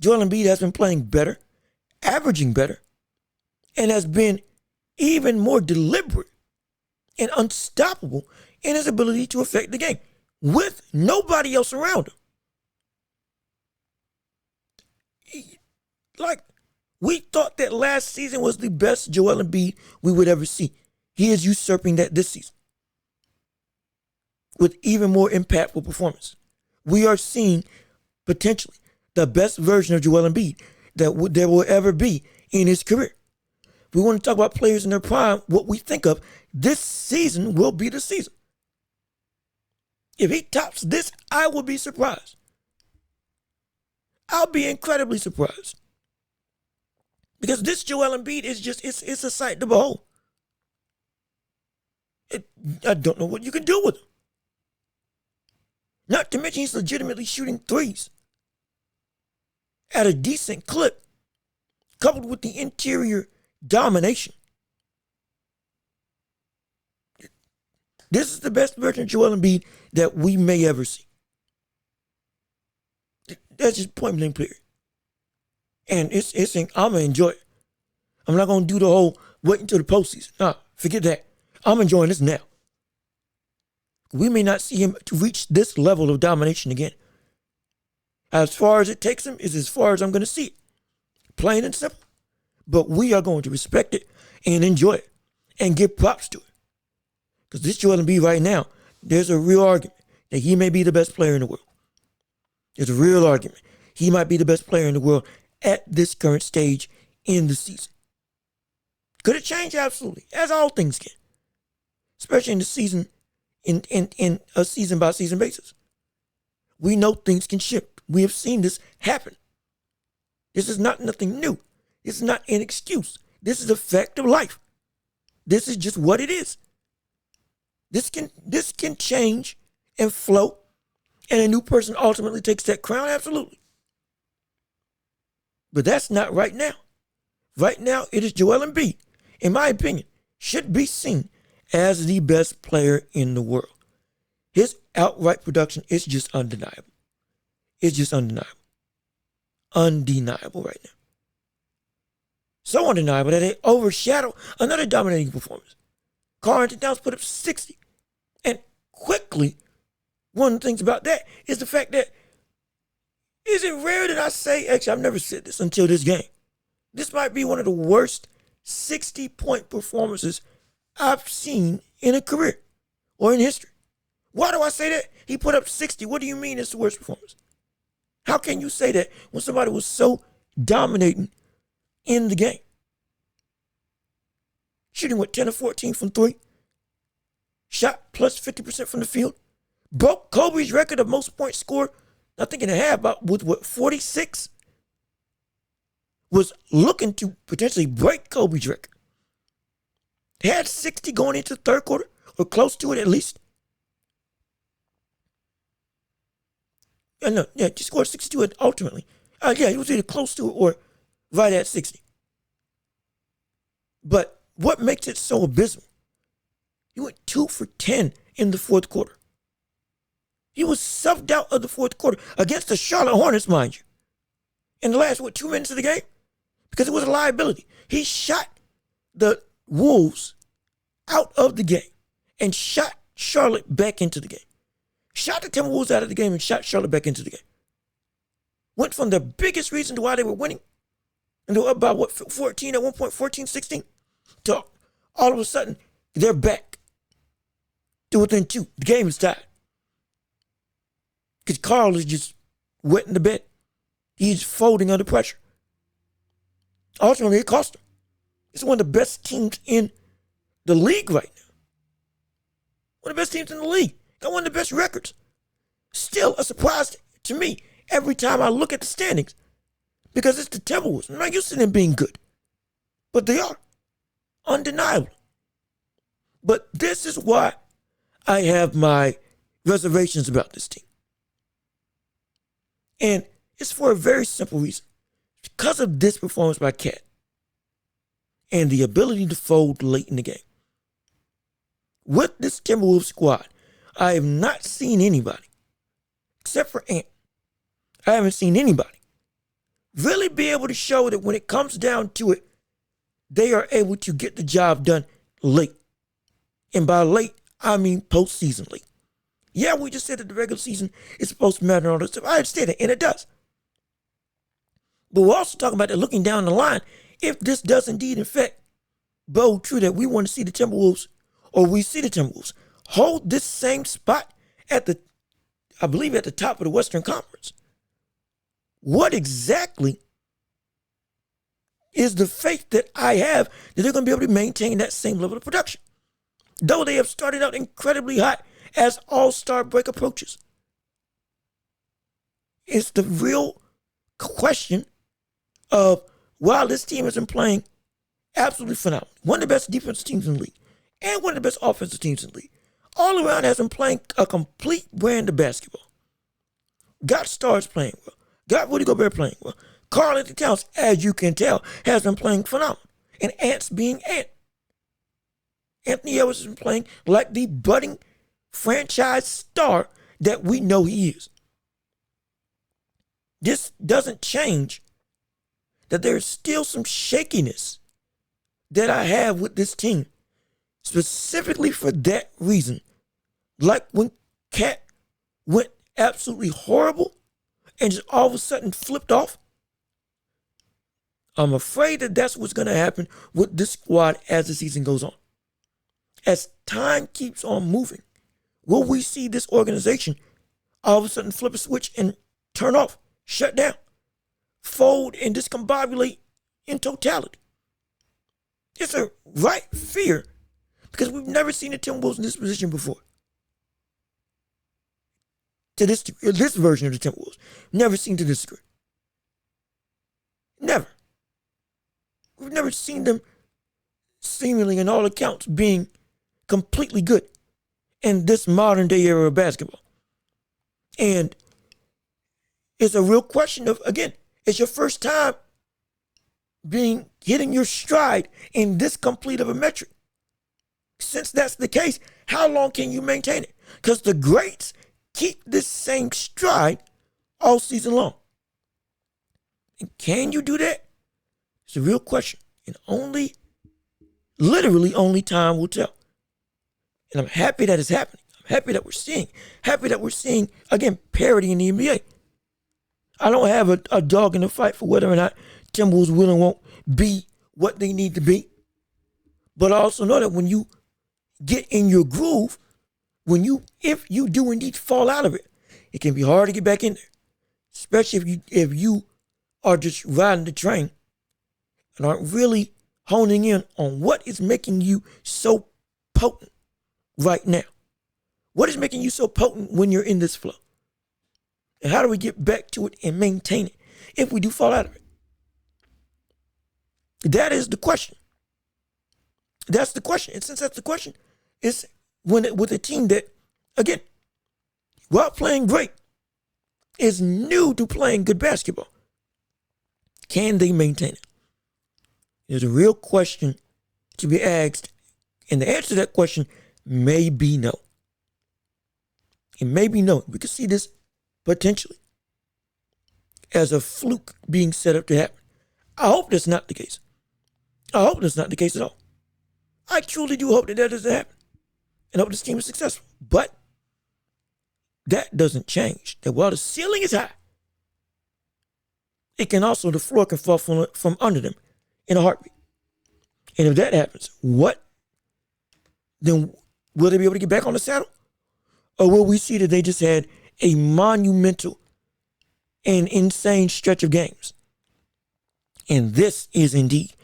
Joel Embiid has been playing better, averaging better, and has been even more deliberate and unstoppable in his ability to affect the game with nobody else around him. Like, we thought that last season was the best Joel Embiid we would ever see. He is usurping that this season with even more impactful performance. We are seeing potentially the best version of Joel Embiid that there will ever be in his career. If we want to talk about players in their prime, what we think of, this season will be the season. If he tops this, I will be surprised. I'll be incredibly surprised. Because this Joel Embiid is just, it's a sight to behold. I don't know what you can do with him. Not to mention he's legitimately shooting threes at a decent clip, coupled with the interior domination. This is the best version of Joel Embiid that we may ever see. That's just point blank period. And I'm going to enjoy it. I'm not going to do the whole wait until the postseason. Nah, forget that. I'm enjoying this now. We may not see him to reach this level of domination again. As far as it takes him is as far as I'm going to see it. Plain and simple. But we are going to respect it and enjoy it and give props to it. Because this Joel Embiid right now, there's a real argument that he may be the best player in the world. There's a real argument. He might be the best player in the world at this current stage in the season. Could it change? Absolutely. As all things can. Especially in the season, in a season by season basis. We know things can shift. We have seen this happen. This is not nothing new. This is not an excuse. This is a fact of life. This is just what it is. This can change and float, and a new person ultimately takes that crown, absolutely. But that's not right now. Right now, it is Joel Embiid, in my opinion, should be seen as the best player in the world. His outright production is just undeniable. It's just undeniable. Undeniable right now. So undeniable that it overshadowed another dominating performance. Karl-Anthony Towns put up 60. And quickly, one of the things about that is the fact that, is it rare that I say, actually I've never said this until this game, this might be one of the worst 60-point performances I've seen in a career or in history Why do I say that? He put up 60. What do you mean it's the worst performance? How can you say that when somebody was so dominating in the game? Shooting with 10 of 14 from three. Shot plus 50% from the field. Broke Kobe's record of most points scored, I think in a half, about with 46. Was looking to potentially break Kobe's record. He had 60 going into the third quarter, or close to it at least. He scored 62 ultimately. He was either close to it or right at 60. But what makes it so abysmal? He went 2 for 10 in the fourth quarter. He was subbed out of the fourth quarter against the Charlotte Hornets, mind you. In the last, 2 minutes of the game? Because it was a liability. He shot the Wolves out of the game and shot Charlotte back into the game. Shot the Timberwolves out of the game and shot Charlotte back into the game. Went from the biggest reason to why they were winning, and they were up by 14 at one point, 14, 16, to all of a sudden, they're back to within 2. The game is tied. Because Carl is just wetting the bed. He's folding under pressure. Ultimately, it cost him. It's one of the best teams in the league right now. One of the best teams in the league. Got one of the best records. Still a surprise to me every time I look at the standings. Because it's the Timberwolves. I'm not used to them being good. But they are. Undeniable. But this is why I have my reservations about this team. And it's for a very simple reason. Because of this performance by Cat and the ability to fold late in the game. With this Timberwolves squad, I have not seen anybody, except for Ant, I haven't seen anybody really be able to show that when it comes down to it, they are able to get the job done late. And by late, I mean postseason late. Yeah, we just said that the regular season is supposed to matter and all this stuff. I understand it, and it does. But we're also talking about that looking down the line, if this does indeed, in fact, bode true that we want to see the Timberwolves, or we see the Timberwolves, hold this same spot at the, I believe, at the top of the Western Conference. What exactly is the faith that I have that they're going to be able to maintain that same level of production? Though they have started out incredibly hot as All-Star break approaches. It's the real question of, while this team has been playing absolutely phenomenal, one of the best defensive teams in the league, and one of the best offensive teams in the league, all around has been playing a complete brand of basketball. Got stars playing well. Got Rudy Gobert playing well. Karl-Anthony Towns, as you can tell, has been playing phenomenal. And Ant's being Ant. Anthony Edwards has been playing like the budding franchise star that we know he is. This doesn't change that there's still some shakiness that I have with this team, specifically for that reason. Like when Cat went absolutely horrible and just all of a sudden flipped off, I'm afraid that that's what's going to happen with this squad as the season goes on. As time keeps on moving, will we see this organization all of a sudden flip a switch and turn off, shut down, fold, and discombobulate in totality? It's a right fear because we've never seen the Timberwolves in this position before. To this version of the Timberwolves. Never seen to this degree. Never. We've never seen them seemingly in all accounts being completely good in this modern day era of basketball. And it's a real question of, again, it's your first time hitting your stride in this complete of a metric. Since that's the case, how long can you maintain it? Because the greats keep this same stride all season long. And can you do that? It's a real question. And literally only time will tell. And I'm happy that it's happening. I'm happy that we're seeing, again, parity in the NBA. I don't have a dog in the fight for whether or not Timberwolves will and won't be what they need to be. But I also know that when you get in your groove, if you do indeed fall out of it, it can be hard to get back in there, especially if you are just riding the train and aren't really honing in on what is making you so potent right now. What is making you so potent when you're in this flow? And how do we get back to it and maintain it if we do fall out of it? That is the question. That's the question. And since that's the question, it's with a team that, again, while playing great, is new to playing good basketball. Can they maintain it? There's a real question to be asked, and the answer to that question may be no. It may be no. We could see this potentially as a fluke being set up to happen. I hope that's not the case. I hope that's not the case at all. I truly do hope that doesn't happen, and hope this team is successful. But that doesn't change that while the ceiling is high, it can also, the floor can fall from under them in a heartbeat. And if that happens, then will they be able to get back on the saddle? Or will we see that they just had a monumental and insane stretch of games? And this is indeed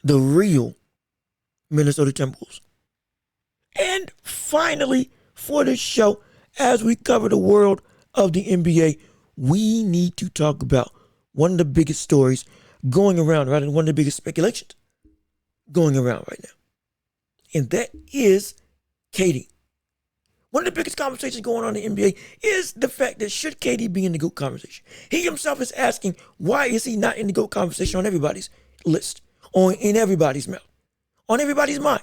the real Minnesota Timberwolves. And finally, for this show, as we cover the world of the NBA, we need to talk about one of the biggest stories going around, right? And one of the biggest speculations going around right now. And that is KD. One of the biggest conversations going on in the NBA is the fact that should KD be in the GOAT conversation? He himself is asking, why is he not in the GOAT conversation on everybody's list, or in everybody's mouth, on everybody's mind?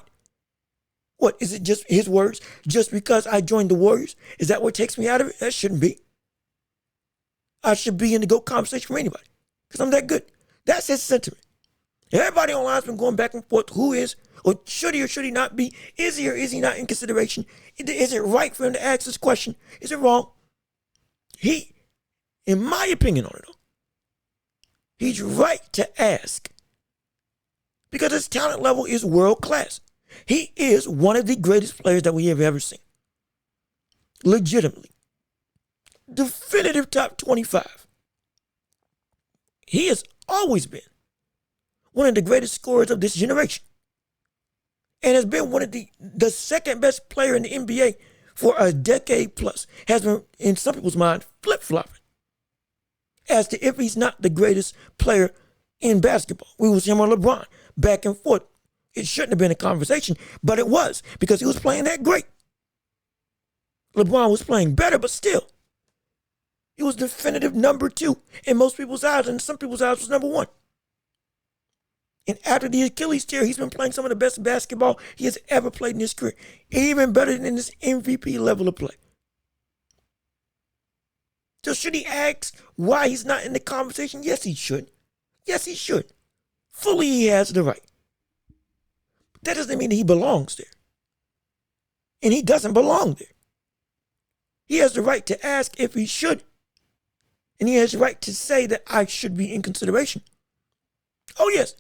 What, is it just his words? Just because I joined the Warriors? Is that what takes me out of it? That shouldn't be. I should be in the GOAT conversation for anybody because I'm that good. That's his sentiment. Everybody online has been going back and forth. Who is, or should he not be? Is he or is he not in consideration? Is it right for him to ask this question? Is it wrong? He, in my opinion on it, though, he's right to ask because his talent level is world class. He is one of the greatest players that we have ever seen. Legitimately. Definitive top 25. He has always been one of the greatest scorers of this generation. And has been one of the second best player in the NBA for a decade plus. Has been, in some people's mind, flip-flopping as to if he's not the greatest player in basketball. We was him or LeBron, back and forth. It shouldn't have been a conversation, but it was because he was playing that great. LeBron was playing better, but still, he was definitive number 2 in most people's eyes, and in some people's eyes was number 1. And after the Achilles tear, he's been playing some of the best basketball he has ever played in his career, even better than this MVP level of play. So should he ask why he's not in the conversation? Yes, he should. Yes, he should. Fully, he has the right. That doesn't mean that he belongs there. And he doesn't belong there. He has the right to ask if he should. And he has the right to say that I should be in consideration. Oh, yes,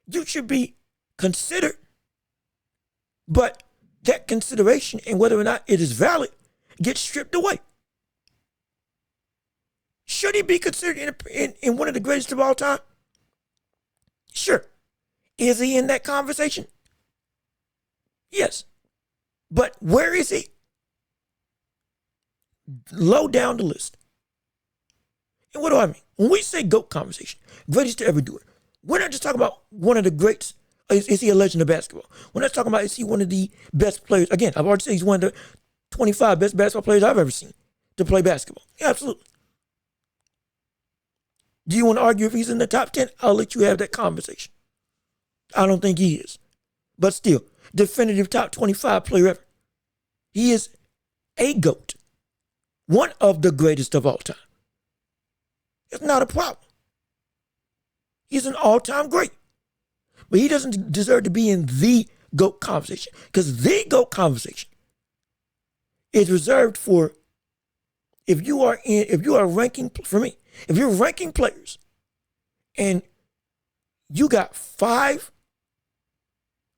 you should be considered. But that consideration and whether or not it is valid gets stripped away. Should he be considered in one of the greatest of all time? Sure. Is he in that conversation? Yes. But where is he? Low down the list. And what do I mean? When we say GOAT conversation, greatest to ever do it, we're not just talking about one of the greats. Is he a legend of basketball? We're not talking about is he one of the best players. Again, I've already said he's one of the 25 best basketball players I've ever seen to play basketball. Yeah, absolutely. Do you want to argue if he's in the top 10? I'll let you have that conversation. I don't think he is. But still, definitive top 25 player ever. He is a GOAT. One of the greatest of all time. It's not a problem. He's an all-time great. But he doesn't deserve to be in the GOAT conversation. Because the GOAT conversation is reserved for if you are ranking, for me, if you're ranking players and you got 5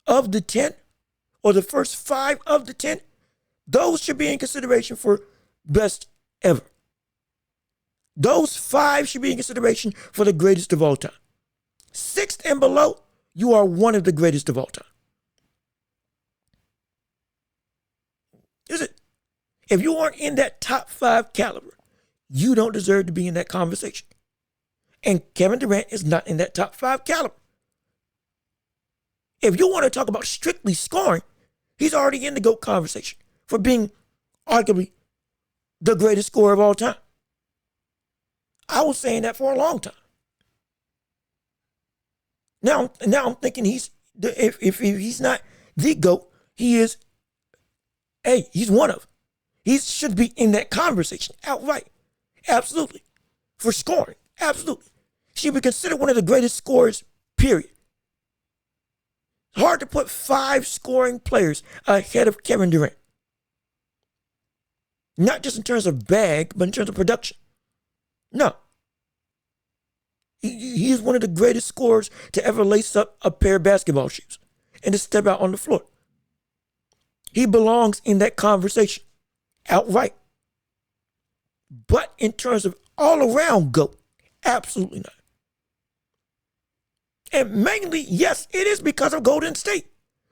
of the 10 or the first 5 of the 10 Those should be in consideration for best ever. Those 5 should be in consideration for the greatest of all time. 6th and below, you are one of the greatest of all time. Is it? If you aren't in that top 5 caliber, you don't deserve to be in that conversation. And Kevin Durant is not in that top 5 caliber. If you want to talk about strictly scoring, he's already in the GOAT conversation for being arguably the greatest scorer of all time. I was saying that for a long time. Now I'm thinking if he's not the GOAT, he is. Hey, he's one of. He should be in that conversation outright. Absolutely. For scoring. Absolutely. Should be considered one of the greatest scorers, period. Hard to put 5 scoring players ahead of Kevin Durant. Not just in terms of bag, but in terms of production. No. He is one of the greatest scorers to ever lace up a pair of basketball shoes and to step out on the floor. He belongs in that conversation outright. But in terms of all-around GOAT, absolutely not. And mainly, yes, it is because of Golden State.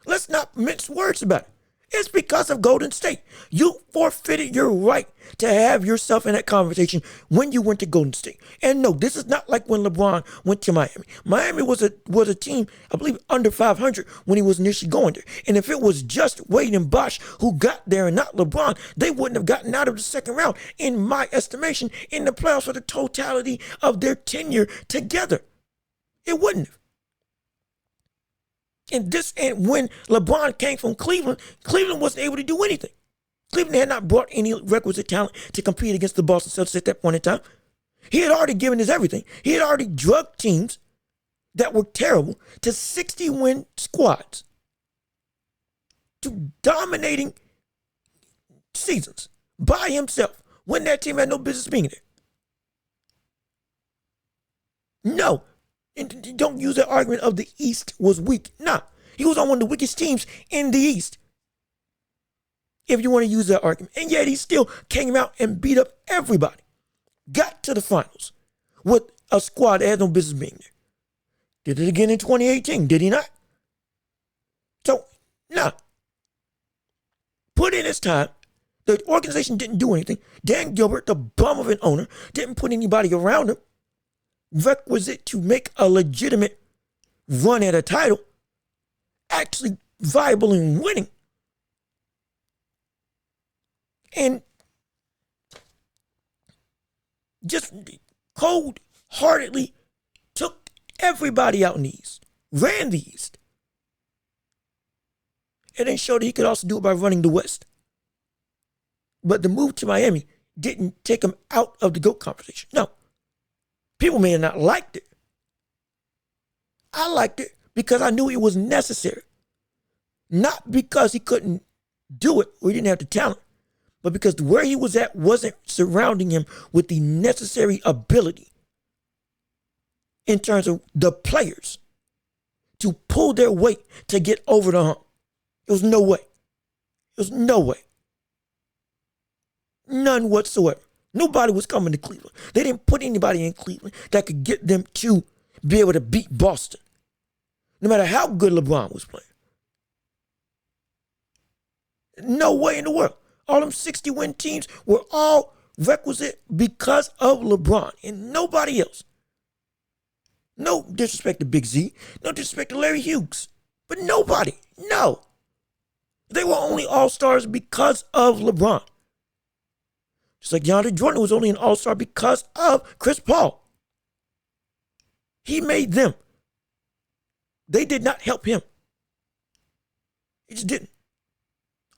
Let's not mince words about it. It's because of Golden State. You forfeited your right to have yourself in that conversation when you went to Golden State. And no, this is not like when LeBron went to Miami. Miami was a team, I believe, under 500 when he was initially going there. And if it was just Wade and Bosh who got there and not LeBron, they wouldn't have gotten out of the second round, in my estimation, in the playoffs for the totality of their tenure together. It wouldn't have. And when LeBron came from Cleveland, Cleveland wasn't able to do anything. Cleveland had not brought any requisite talent to compete against the Boston Celtics at that point in time. He had already given his everything. He had already drugged teams that were terrible to 60-win squads, to dominating seasons by himself when that team had no business being there. No. And don't use that argument of the East was weak. Nah, he was on one of the weakest teams in the East, if you want to use that argument. And yet he still came out and beat up everybody. Got to the finals with a squad that had no business being there. Did it again in 2018, did he not? So, nah. Put in his time. The organization didn't do anything. Dan Gilbert, the bum of an owner, didn't put anybody around him requisite to make a legitimate run at a title actually viable and winning. And just cold-heartedly took everybody out in the East, ran the East, and then showed that he could also do it by running the West. But the move to Miami didn't take him out of the GOAT conversation. No. People may have not liked it. I liked it because I knew it was necessary. Not because he couldn't do it or he didn't have the talent, but because where he was at wasn't surrounding him with the necessary ability in terms of the players to pull their weight to get over the hump. There was no way. There was no way. None whatsoever. Nobody was coming to Cleveland. They didn't put anybody in Cleveland that could get them to be able to beat Boston, no matter how good LeBron was playing. No way in the world. All them 60-win teams were all requisite because of LeBron and nobody else. No disrespect to Big Z. No disrespect to Larry Hughes. But nobody. No. They were only all-stars because of LeBron. Just like DeAndre Jordan was only an all-star because of Chris Paul. He made them. They did not help him. He just didn't.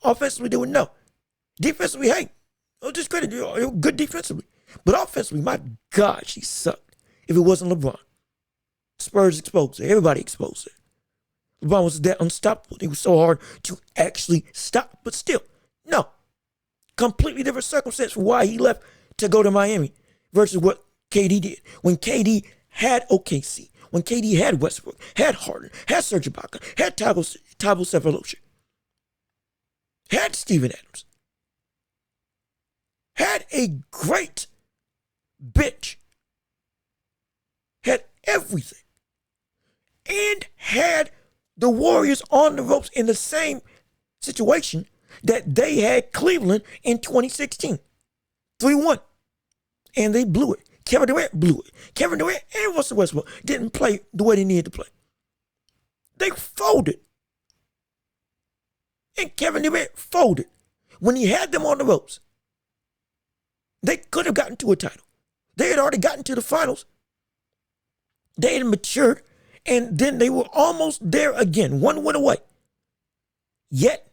Offensively, they were no. Defensively, hey, no discredit. They were good defensively. But offensively, my God, she sucked if it wasn't LeBron. Spurs exposed it. Everybody exposed it. LeBron was that unstoppable. It was so hard to actually stop. But still, no. Completely different circumstance for why he left to go to Miami versus what KD did. When KD had OKC, when KD had Westbrook, had Harden, had Serge Ibaka, had Thabo Sefolosha, had Steven Adams, had a great bench, had everything, and had the Warriors on the ropes in the same situation that they had Cleveland in 2016. 3-1. And they blew it. Kevin Durant blew it. Kevin Durant and Russell Westbrook didn't play the way they needed to play. They folded. And Kevin Durant folded. When he had them on the ropes, they could have gotten to a title. They had already gotten to the finals. They had matured, and then they were almost there again. One went away. Yet,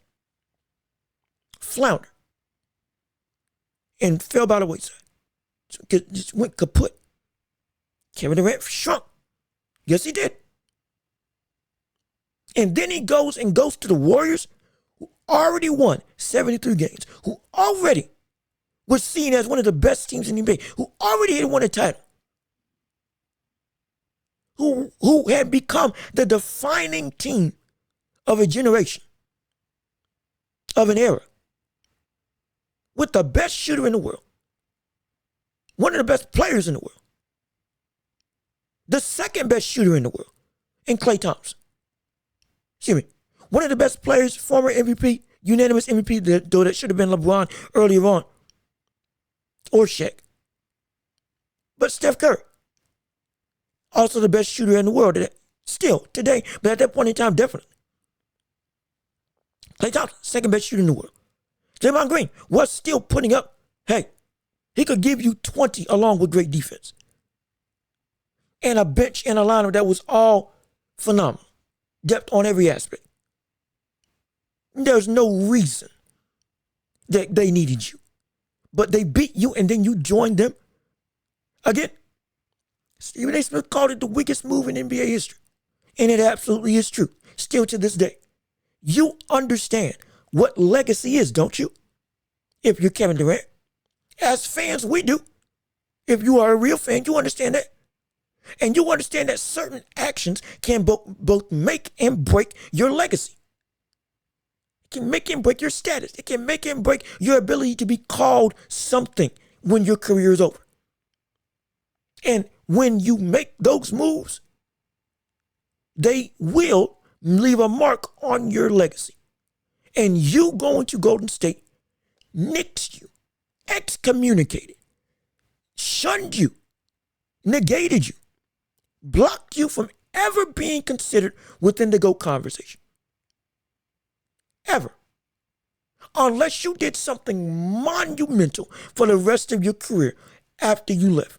flounder and fell by the wayside. Just went kaput. Kevin Durant shrunk. Yes, he did. And then he goes to the Warriors, who already won 73 games, who already was seen as one of the best teams in the NBA, who already had won a title, who had become the defining team of a generation, of an era, with the best shooter in the world, one of the best players in the world, the second best shooter in the world, in Klay Thompson. Excuse me, one of the best players, former MVP, unanimous MVP, though that should have been LeBron earlier on, or Shaq. But Steph Curry, also the best shooter in the world, still today, but at that point in time, definitely. Klay Thompson, second best shooter in the world. Draymond Green was still putting up, hey, he could give you 20 along with great defense. And a bench and a lineup that was all phenomenal. Depth on every aspect. There's no reason that they needed you. But they beat you and then you joined them. Again, Stephen A. Smith called it the weakest move in NBA history. And it absolutely is true. Still to this day. You understand what legacy is, don't you? If you're Kevin Durant. As fans, we do. If you are a real fan, you understand that. And you understand that certain actions can both make and break your legacy. It can make and break your status. It can make and break your ability to be called something when your career is over. And when you make those moves, they will leave a mark on your legacy. And you going to Golden State nixed you, excommunicated, shunned you, negated you, blocked you from ever being considered within the GOAT conversation. Ever. Unless you did something monumental for the rest of your career after you left.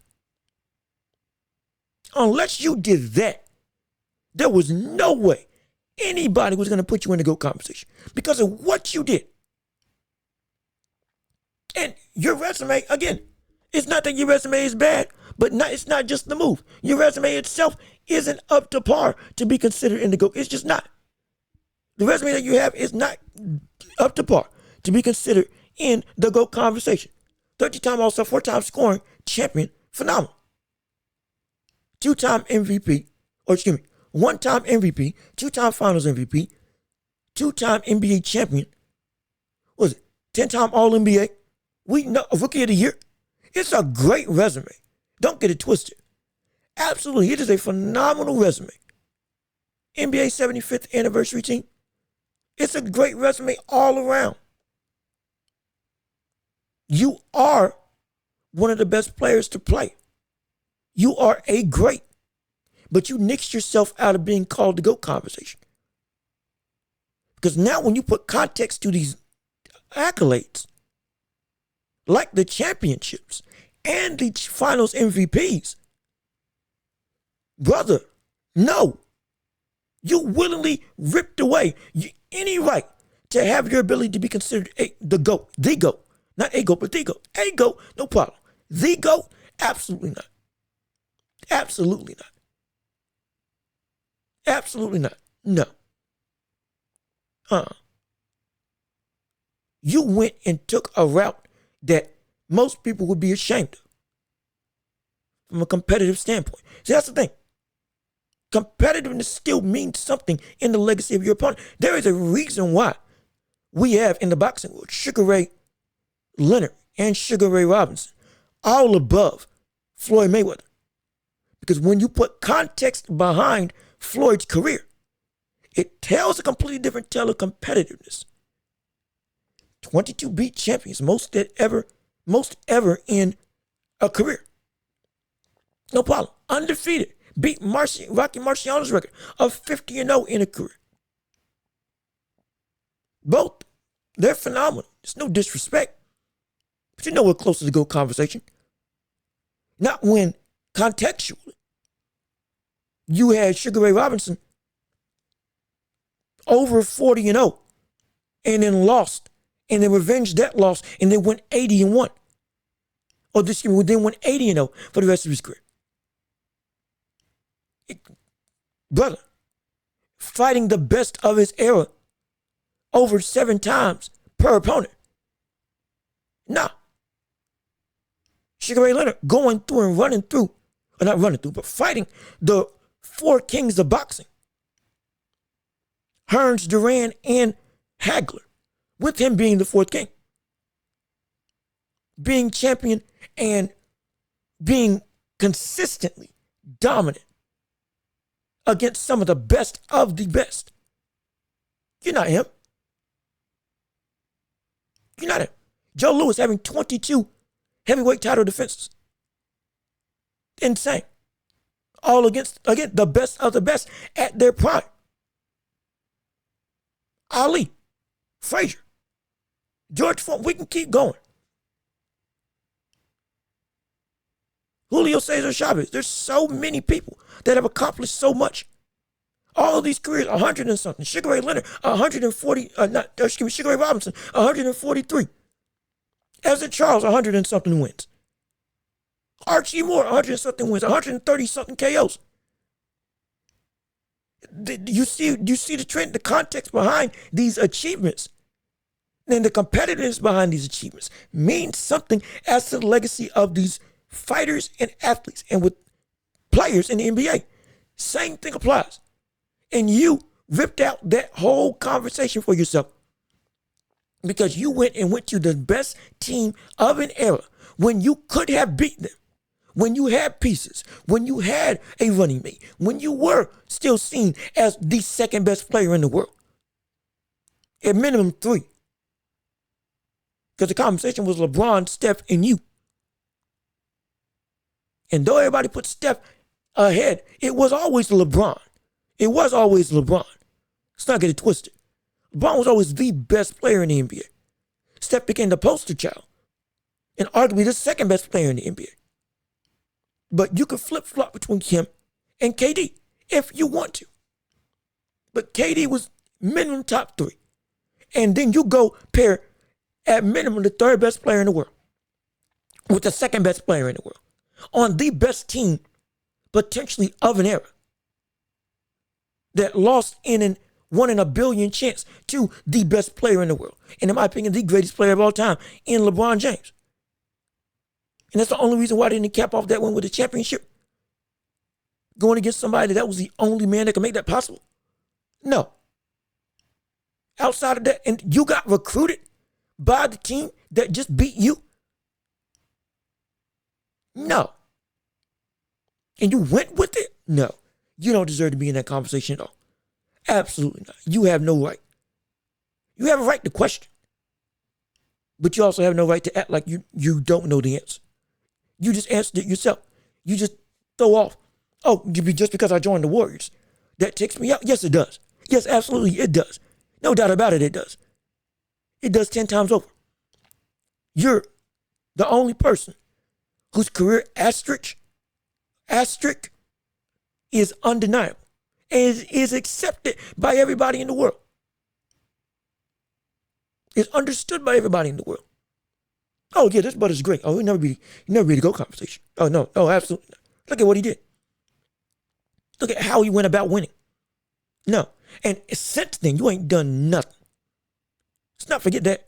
Unless you did that, there was no way anybody was going to put you in the GOAT conversation because of what you did. And your resume, again, it's not that your resume is bad, but it's not just the move. Your resume itself isn't up to par to be considered in the GOAT. It's just not. The resume that you have is not up to par to be considered in the GOAT conversation. 30-time All-Star, 4-time scoring champion, phenomenal. 2-time MVP, or excuse me, 1-time MVP, 2-time Finals MVP, 2-time NBA champion. What was it? 10-time All-NBA. We know a Rookie of the Year. It's a great resume. Don't get it twisted. Absolutely, it is a phenomenal resume. NBA 75th anniversary team. It's a great resume all around. You are one of the best players to play. You are a great, but you nixed yourself out of being called the GOAT conversation. Because now when you put context to these accolades, like the championships and the finals MVPs, brother, no. You willingly ripped away any right to have your ability to be considered the GOAT. Not a GOAT, but the GOAT. A GOAT, no problem. The GOAT, absolutely not. Absolutely not. Absolutely not. No. You went and took a route that most people would be ashamed of from a competitive standpoint. See, that's the thing. Competitiveness still means something in the legacy of your opponent. There is a reason why we have in the boxing world Sugar Ray Leonard and Sugar Ray Robinson, all above Floyd Mayweather. Because when you put context behind Floyd's career, it tells a completely different tale of competitiveness. 22 beat champions, most ever in a career. No problem. Undefeated. Beat Rocky Marciano's record of 50-0 in a career. Both. They're phenomenal. There's no disrespect. But you know we're closer to GOAT conversation. Not when contextually you had Sugar Ray Robinson over 40-0 and then lost and then revenged that loss and then went 80-1. Or then went 80-0 for the rest of his career. Brother, fighting the best of his era over 7 times per opponent. Nah. Sugar Ray Leonard going through and running through, or not running through, but fighting the 4 kings of boxing. Hearns, Durant, and Hagler, with him being the 4th king. Being champion and being consistently dominant against some of the best of the best. You're not him. You're not him. Joe Louis having 22 heavyweight title defenses. Insane. All against, again, the best of the best at their prime. Ali, Frazier, George Foreman, we can keep going. Julio Cesar Chavez. There's so many people that have accomplished so much. All of these careers, 100 and something. Sugar Ray Leonard, 140, Sugar Ray Robinson, 143. Ezzard Charles, 100 and something wins. Archie Moore, 100 and something wins, 130 something KOs. You see the trend, the context behind these achievements, and the competitiveness behind these achievements means something as to the legacy of these fighters and athletes, and with players in the NBA. Same thing applies. And you ripped out that whole conversation for yourself because you went to the best team of an era when you could have beaten them, when you had pieces, when you had a running mate, when you were still seen as the 2nd best player in the world. At minimum 3. Because the conversation was LeBron, Steph, and you. And though everybody put Steph ahead, it was always LeBron. It was always LeBron. Let's not get it twisted. LeBron was always the best player in the NBA. Steph became the poster child and arguably the 2nd best player in the NBA. But you could flip-flop between him and KD if you want to. But KD was minimum top 3. And then you go pair at minimum the 3rd best player in the world with the 2nd best player in the world on the best team potentially of an era that lost in an 1 in a billion chance to the best player in the world. And in my opinion, the greatest player of all time in LeBron James. And that's the only reason why they didn't cap off that one with the championship. Going against somebody that was the only man that could make that possible. No. Outside of that, and you got recruited by the team that just beat you. No. And you went with it? No. You don't deserve to be in that conversation at all. Absolutely not. You have no right. You have a right to question. But you also have no right to act like you don't know the answer. You just answered it yourself. You just throw off, oh, just because I joined the Warriors, that takes me out? Yes, it does. Yes, absolutely, it does. No doubt about it, it does. It does 10 times over. You're the only person whose career asterisk is undeniable and is accepted by everybody in the world. It's understood by everybody in the world. Oh, yeah, this brother's great. Oh, he'll never be a GOAT conversation. Oh, no. Oh, absolutely not. Look at what he did. Look at how he went about winning. No. And since then, you ain't done nothing. Let's not forget that.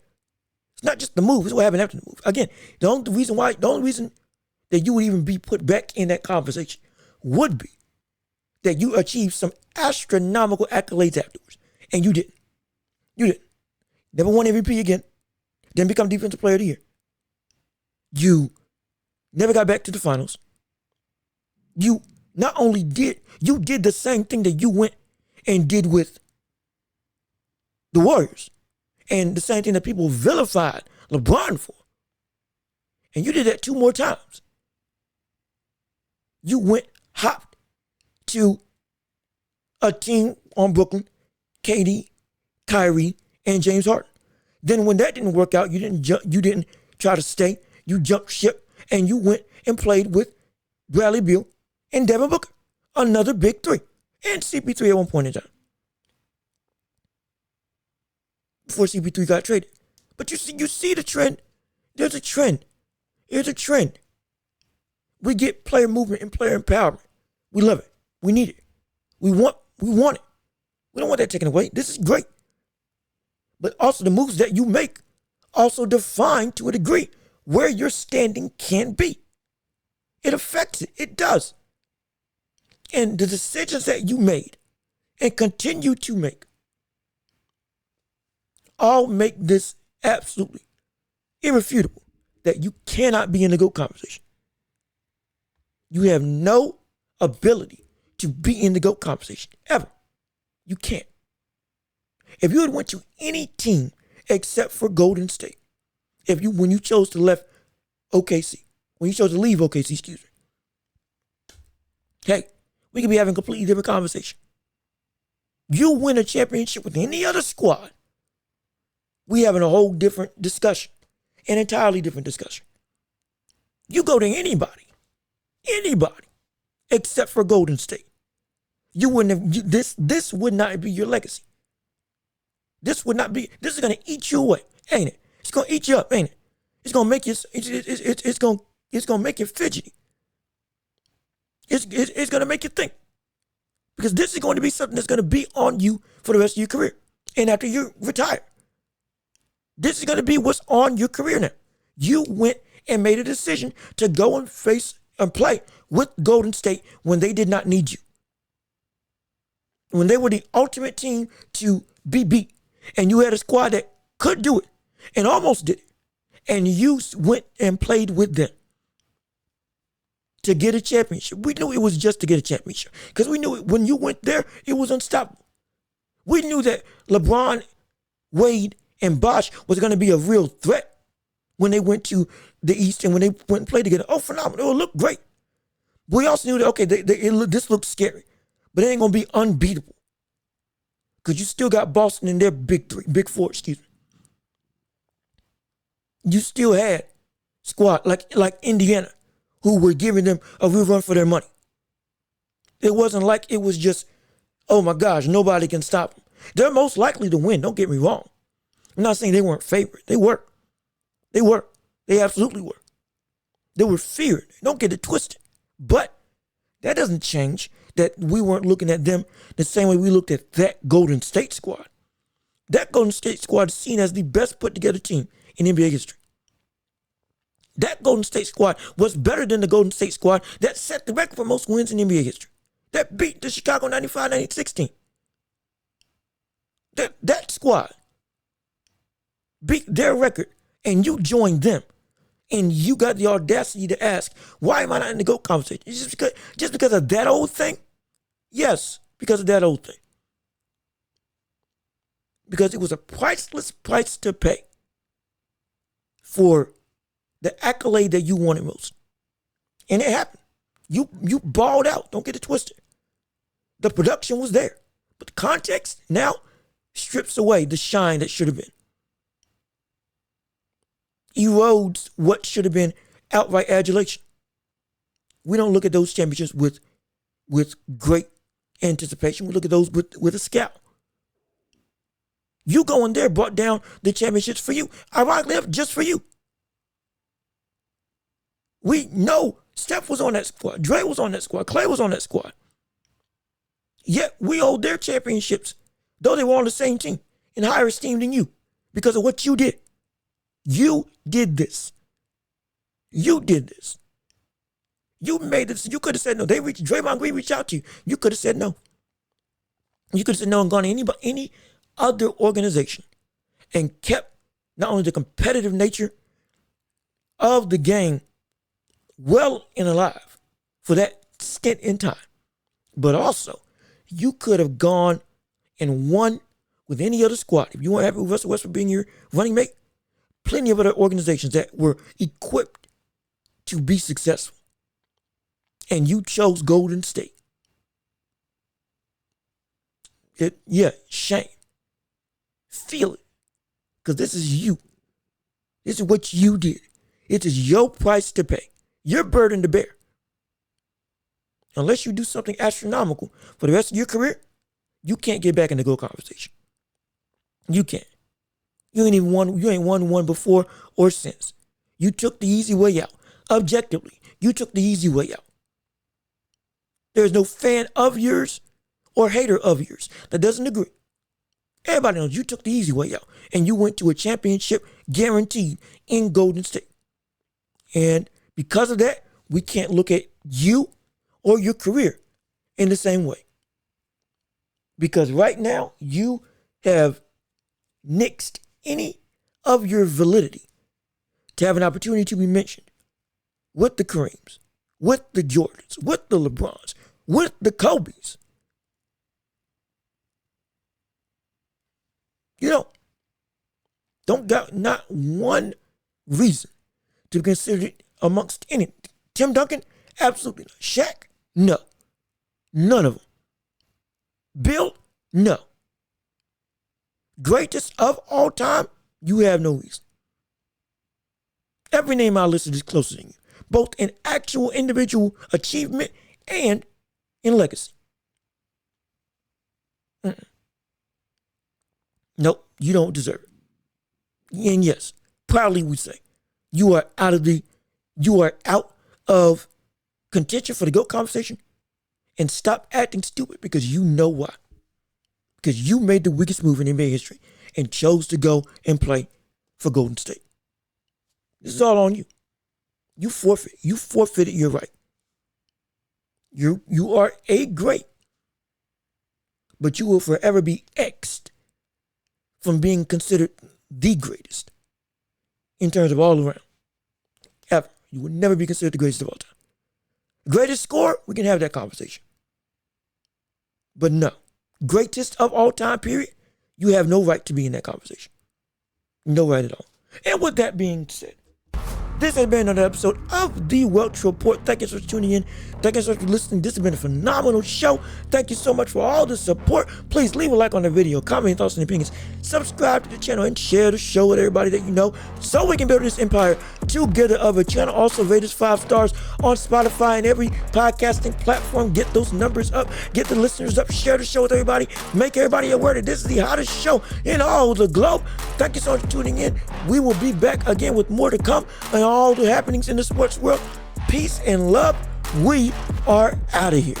It's not just the move. It's what happened after the move. Again, the only reason that you would even be put back in that conversation would be that you achieved some astronomical accolades afterwards. And you didn't. You didn't. Never won MVP again. Didn't become Defensive Player of the Year. You never got back to the finals. You not only did the same thing that you went and did with the Warriors, and the same thing that people vilified LeBron for. And you did that 2 more times. You hopped to a team on Brooklyn, KD, Kyrie, and James Harden. Then when that didn't work out, you didn't try to stay. You jumped ship and you went and played with Bradley Beal and Devin Booker. Another big 3. And CP3 at one point in time. Before CP3 got traded. But you see the trend. There's a trend. Here's a trend. We get player movement and player empowerment. We love it. We need it. We want it. We don't want that taken away. This is great. But also the moves that you make also define to a degree where your standing can be. It affects it. It does. And the decisions that you made and continue to make all make this absolutely irrefutable that you cannot be in the GOAT conversation. You have no ability to be in the GOAT conversation, ever. You can't. If you had went to any team except for Golden State, when you chose to leave OKC, excuse me, hey, we could be having a completely different conversation. You win a championship with any other squad, we having a whole different discussion, an entirely different discussion. You go to anybody, except for Golden State, you wouldn't have, this would not be your legacy. This is going to eat you away, ain't it? It's going to eat you up, ain't it? It's going to make you, it's going to make you fidgety. It's going to make you think. Because this is going to be something that's going to be on you for the rest of your career. And after you retire. This is going to be what's on your career now. You went and made a decision to go and face and play with Golden State when they did not need you. When they were the ultimate team to be beat. And you had a squad that could do it and almost did it. And you went and played with them to get a championship. We knew it was just to get a championship because we knew when you went there, it was unstoppable. We knew that LeBron, Wade, and Bosh was going to be a real threat when they went to the East and when they went and played together. Oh, phenomenal. It would look great. But we also knew that, okay, this looks scary, but it ain't going to be unbeatable. Because you still got Boston in their big 4, excuse me. You still had squad like Indiana, who were giving them a real run for their money. It wasn't like it was just, oh my gosh, nobody can stop them. They're most likely to win, don't get me wrong. I'm not saying they weren't favored. They were. They absolutely were. They were feared. Don't get it twisted. But that doesn't change that we weren't looking at them the same way we looked at that Golden State squad. That Golden State squad is seen as the best put together team in NBA history. That Golden State squad was better than the Golden State squad that set the record for most wins in NBA history. That beat the Chicago 95-96 team. That squad beat their record and you joined them. And you got the audacity to ask, why am I not in the GOAT conversation? Just because of that old thing? Yes, because of that old thing. Because it was a priceless price to pay for the accolade that you wanted most. And it happened. You balled out. Don't get it twisted. The production was there. But the context now strips away the shine that should have been. Erodes what should have been outright adulation. We don't look at those championships with great anticipation. We look at those with a scowl. You going there brought down the championships for you. Ironically, just for you. We know Steph was on that squad. Dre was on that squad. Clay was on that squad. Yet we hold their championships, though they were on the same team, in higher esteem than you because of what you did. You did this. You did this. You made this. You could have said no. Draymond Green reached out to you. You could have said no. You could have said no and gone to any other organization and kept not only the competitive nature of the game well and alive for that stint in time. But also, you could have gone and won with any other squad. If you weren't happy with Russell Westbrook being your running mate, plenty of other organizations that were equipped to be successful. And you chose Golden State. Shame. Feel it. Because this is you. This is what you did. It is your price to pay. Your burden to bear. Unless you do something astronomical for the rest of your career, you can't get back in the GOAT conversation. You can't. You ain't won one before or since. You took the easy way out. Objectively, you took the easy way out. There's no fan of yours or hater of yours that doesn't agree. Everybody knows you took the easy way out and you went to a championship guaranteed in Golden State. And because of that, we can't look at you or your career in the same way. Because right now, you have nixed any of your validity to have an opportunity to be mentioned with the Kareems, with the Jordans, with the LeBrons, with the Kobes. Don't got not one reason to be considered amongst any. Tim Duncan? Absolutely not. Shaq? No. None of them. Bill? No. Greatest of all time? You have no reason. Every name I listed is closer than you, both in actual individual achievement and in legacy. Nope, you don't deserve it. And yes, proudly we say, you are out of contention for the GOAT conversation, and stop acting stupid because you know why. Because you made the weakest move in NBA history and chose to go and play for Golden State. This is all on you. You forfeited your right. You are a great, but you will forever be X'd from being considered the greatest in terms of all around. Ever. You will never be considered the greatest of all time. Greatest scorer, we can have that conversation. But no. Greatest of all time, period, you have no right to be in that conversation. No right at all. And with that being said, this has been another episode of the Welch Report. Thank you so much for tuning in. Thank you so much for listening. This has been a phenomenal show. Thank you so much for all the support. Please leave a like on the video, comment your thoughts and opinions, subscribe to the channel, and share the show with everybody that you know so we can build this empire together of a channel. Also, rate us 5 stars on Spotify and every podcasting platform. Get those numbers up. Get the listeners up. Share the show with everybody. Make everybody aware that this is the hottest show in all the globe. Thank you so much for tuning in. We will be back again with more to come and all the happenings in the sports world. Peace and love. We are out of here.